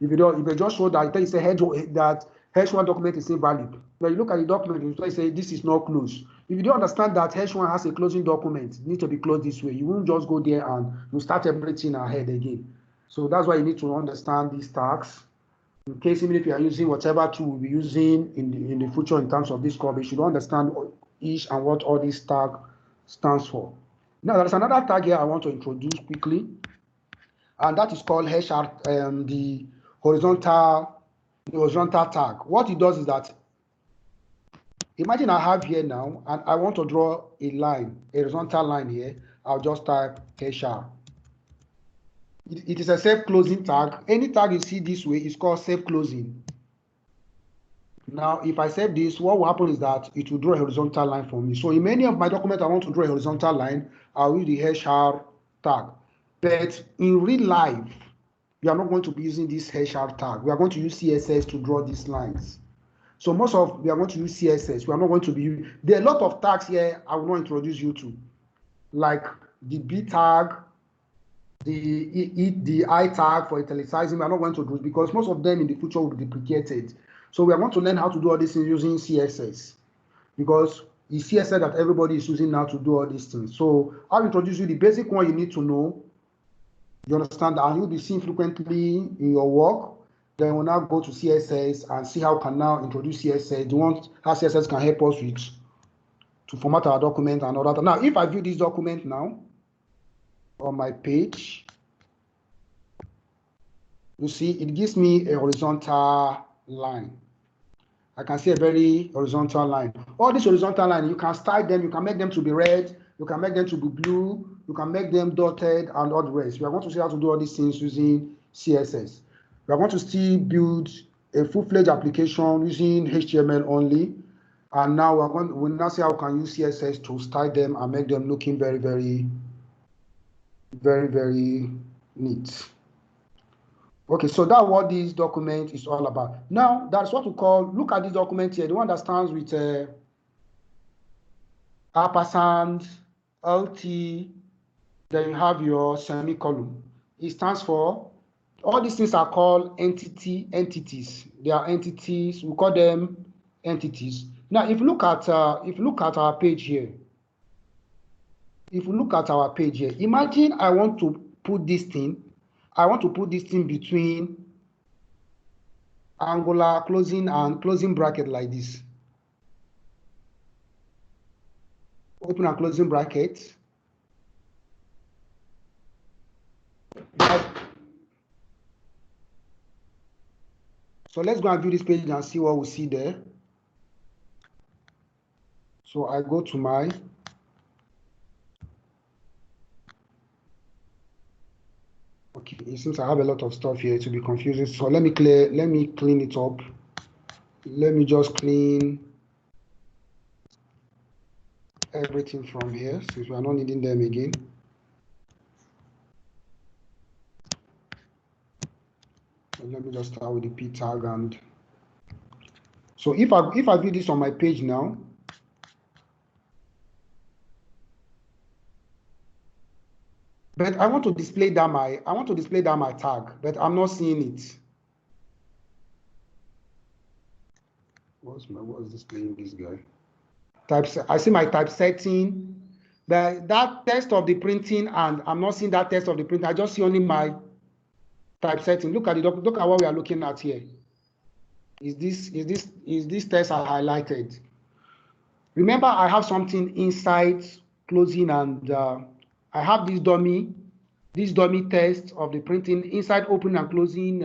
If you just show that, you say that H1 document is invalid. When you look at the document, you say this is not closed. If you don't understand that H1 has a closing document, it needs to be closed this way. You won't just go there and you start everything ahead again. So that's why you need to understand these tags. In case even if you are using whatever tool we'll be using in the future in terms of this course, you should understand each and what all these tag stands for. Now there's another tag here I want to introduce quickly, and that is called HR, the horizontal tag. What it does is that, imagine I have here now, and I want to draw a line, a horizontal line here. I'll just type HR. It is a self-closing tag. Any tag you see this way is called self-closing. Now, if I save this, what will happen is that it will draw a horizontal line for me. So in many of my documents, I want to draw a horizontal line, I'll use the HR tag. But in real life, we are not going to be using this HR tag. We are going to use CSS to draw these lines. So we are going to use CSS. We are not going to be, there are a lot of tags here I will not introduce you to, like the B tag, the I tag for italicizing. We are not going to do it because most of them in the future will be deprecated. So we are going to learn how to do all this things using CSS, because it's CSS that everybody is using now to do all these things. So I'll introduce you the basic one you need to know. You understand that, and you'll be seen frequently in your work. Then we'll now go to CSS and see how we can now introduce CSS. The one how CSS can help us with to format our document and all that. Now, if I view this document now on my page, you see it gives me a horizontal line. I can see a very horizontal line. All these horizontal lines, you can style them, you can make them to be red, you can make them to be blue, you can make them dotted and all the rest. We are going to see how to do all these things using CSS. We are going to still build a full-fledged application using HTML only. And now we'll now see how we can use CSS to style them and make them looking very, very, very, very neat. Okay, so that's what this document is all about. Now, that's what we call, look at this document here, the one that stands with ampersand, LT, then you have your semicolon. It stands for, all these things are called entities. They are entities, we call them entities. Now, if you look at our page here, imagine I want to put this thing between angular closing and closing bracket like this. Open and closing bracket. So let's go and view this page and see what we see there. So I go to my, okay, it seems I have a lot of stuff here to be confusing. So let me clean it up. Let me just clean everything from here since we are not needing them again. So let me just start with the p tag. And so if I view this on my page now, but I want to display that my tag, but I'm not seeing it. What's displaying this guy? I see my typesetting, but that test of the printing, and I'm not seeing that test of the printing. I just see only my typesetting. Look at what we are looking at here. Is this test I highlighted? Remember, I have something inside closing, and I have this dummy test of the printing inside opening and closing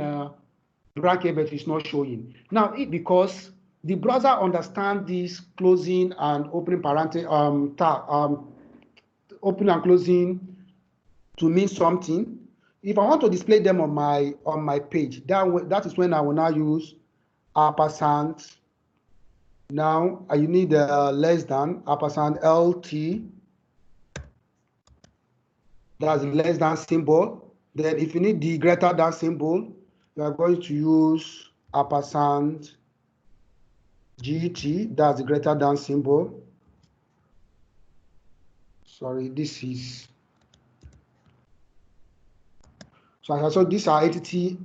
bracket, but it's not showing. Now, because the browser understands this closing and opening open and closing to mean something. If I want to display them on my page, that is when I will now use ampersand. Now you need less than ampersand LT. That's the less than symbol. Then if you need the greater than symbol, you are going to use ampersand GT. That's the greater than symbol. Sorry, this is. So these are entity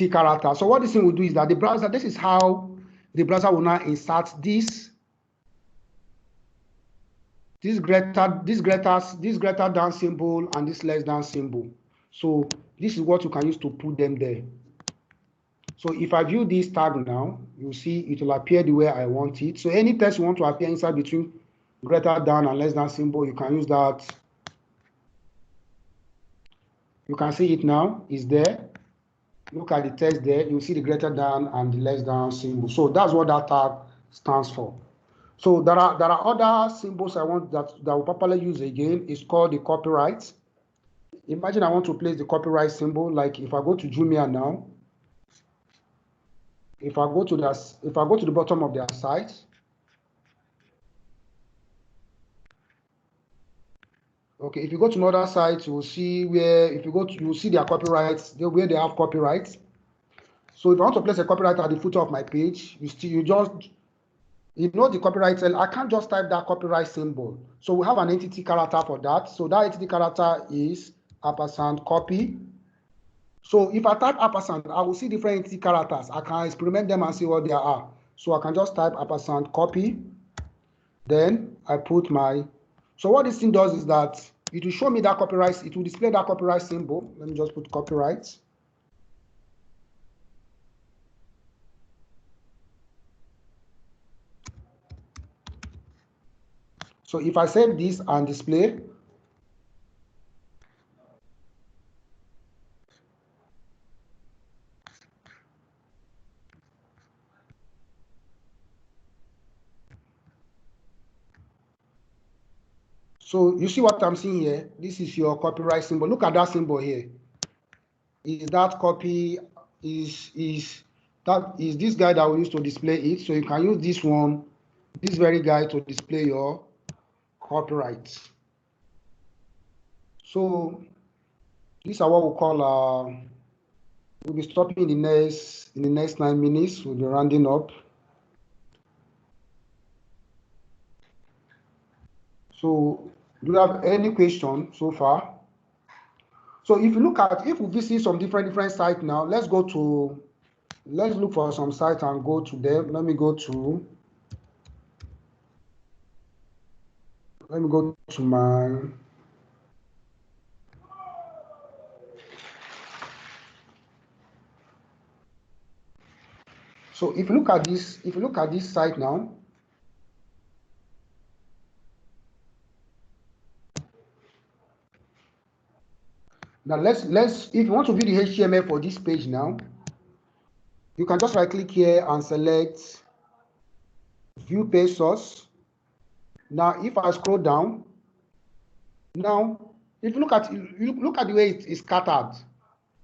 characters. So what this thing will do is that the browser, this is how the browser will now insert this greater than symbol and this less than symbol. So this is what you can use to put them there. So if I view this tag now, you see it will appear the way I want it. So any text you want to appear inside between greater than and less than symbol, you can use that. You can see it now, it's there. Look at the text there, you see the greater than and the less than symbol. So that's what that tag stands for. So there are other symbols I want that will properly use again. It's called the copyright. Imagine I want to place the copyright symbol. Like if I go to Jumia now, if I go to the bottom of their site, okay, if you go to another site, you will see where you will see their copyrights, where they have copyrights. So if I want to place a copyright at the footer of my page, you know the copyright cell. I can't just type that copyright symbol. So we have an entity character for that. So that entity character is ampersand copy. So if I type ampersand, I will see different entity characters. I can experiment them and see what they are. So I can just type ampersand copy. Then I put my. So what this thing does is that it will show me that copyright. It will display that copyright symbol. Let me just put copyright. So if I save this and display, so you see what I'm seeing here? This is your copyright symbol. Look at that symbol here. Is that copy? Is this guy that we use to display it? So you can use this one, this very guy, to display your copyright. So these are what we call. We'll be stopping in the next 9 minutes. We'll be rounding up. So do you have any question so far? So if we visit some different sites now, let's look for some sites and go to them. Let me go to my. So if you look at this site now, now let's if you want to view the HTML for this page now, you can just right click here and select view page source. Now if I scroll down, now if you look at the way it is scattered.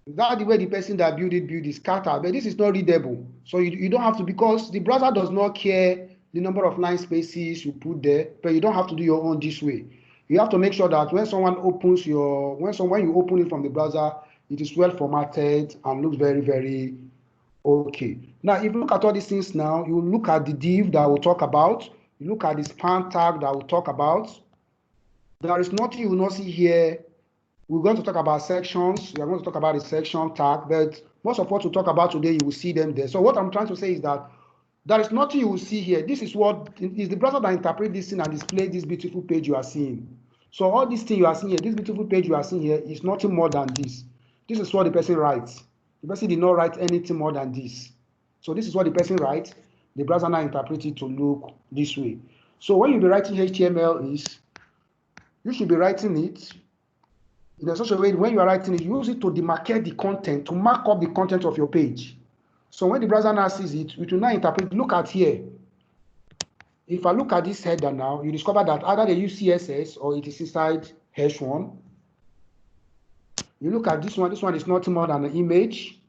That's the way the person that built it is scattered, but this is not readable. So you don't have to, because the browser does not care the number of line spaces you put there, but you don't have to do your own this way. You have to make sure that when you open it from the browser, It is well formatted and looks very, very okay. Now, if you look at all these things now, you look at the div that we'll talk about. You look at the span tag that we'll talk about. There is nothing you will not see here. We're going to talk about sections. We are going to talk about the section tag, but most of what we talk about today, you will see them there. So what I'm trying to say is that there is nothing you will see here. This is what is the browser that interprets this thing and displays this beautiful page you are seeing. So all these things you are seeing here, this beautiful page you are seeing here is nothing more than this. This is what the person writes. The person did not write anything more than this. So this is what the person writes. The browser now interprets it to look this way. So when you be writing HTML is, you should be writing it in such a way when you are writing it, use it to demarcate the content, to mark up the content of your page. So when the browser now sees it, it will now interpret, look at here. If I look at this header now, you discover that either they use CSS or it is inside H1. You look at this one is nothing more than an image.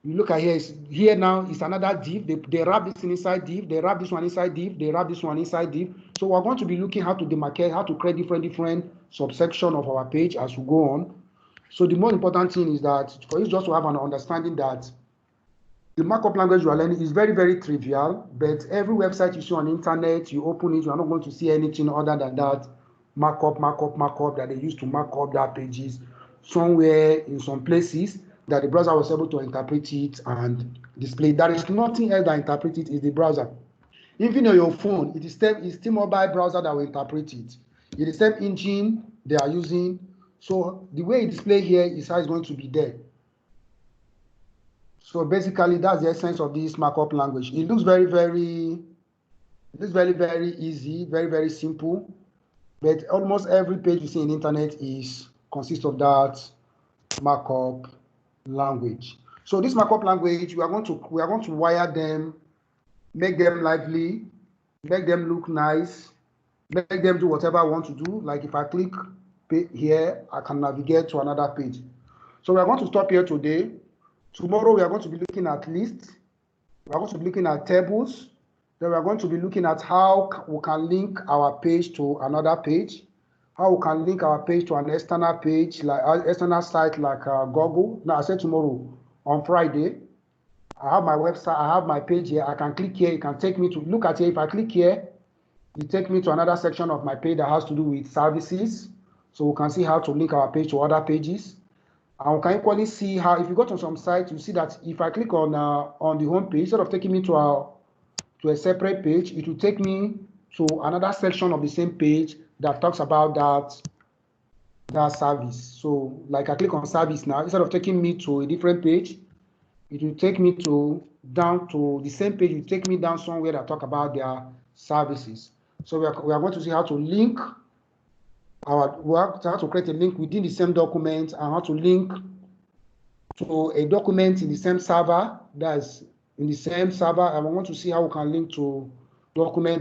You look at here now is another div. They wrap this inside div, they wrap this one inside div, they wrap this one inside div. So we're going to be looking how to demarcate, how to create different subsection of our page as we go on. So the most important thing is that for you just to have an understanding that the markup language you are learning is very, very trivial, but every website you see on the internet, you open it, you are not going to see anything other than that markup that they use to mark up their pages somewhere in some places that the browser was able to interpret it and display. There is nothing else that interprets it, is the browser. Even on your phone, it is still mobile browser that will interpret it. It is the same engine they are using. So the way it displays here is how it's going to be there. So basically, that's the essence of this markup language. It looks very, very easy, very, very simple. But almost every page you see on the internet consists of that markup language. So this markup language, we are going to wire them, make them lively, make them look nice, make them do whatever I want to do. Like if I click here, I can navigate to another page. So we are going to stop here today. Tomorrow we are going to be looking at lists. We are going to be looking at tables. Then we are going to be looking at how we can link our page to another page, how we can link our page to an external page, like an external site like Google. Now I said tomorrow on Friday, I have my website, I have my page here. I can click here. It can take me to look at here. If I click here, it takes me to another section of my page that has to do with services. So we can see how to link our page to other pages. And we can equally see how, if you go to some sites, you see that if I click on the home page, instead of taking me to a separate page, it will take me to another section of the same page that talks about that service. So like I click on service now, instead of taking me to a different page, it will take me down to the same page. It will take me down somewhere that talk about their services. So we are going to see how to link our work, how to create a link within the same document, and how to link to a document in the same server, that's in the same server. And we want to see how we can link to document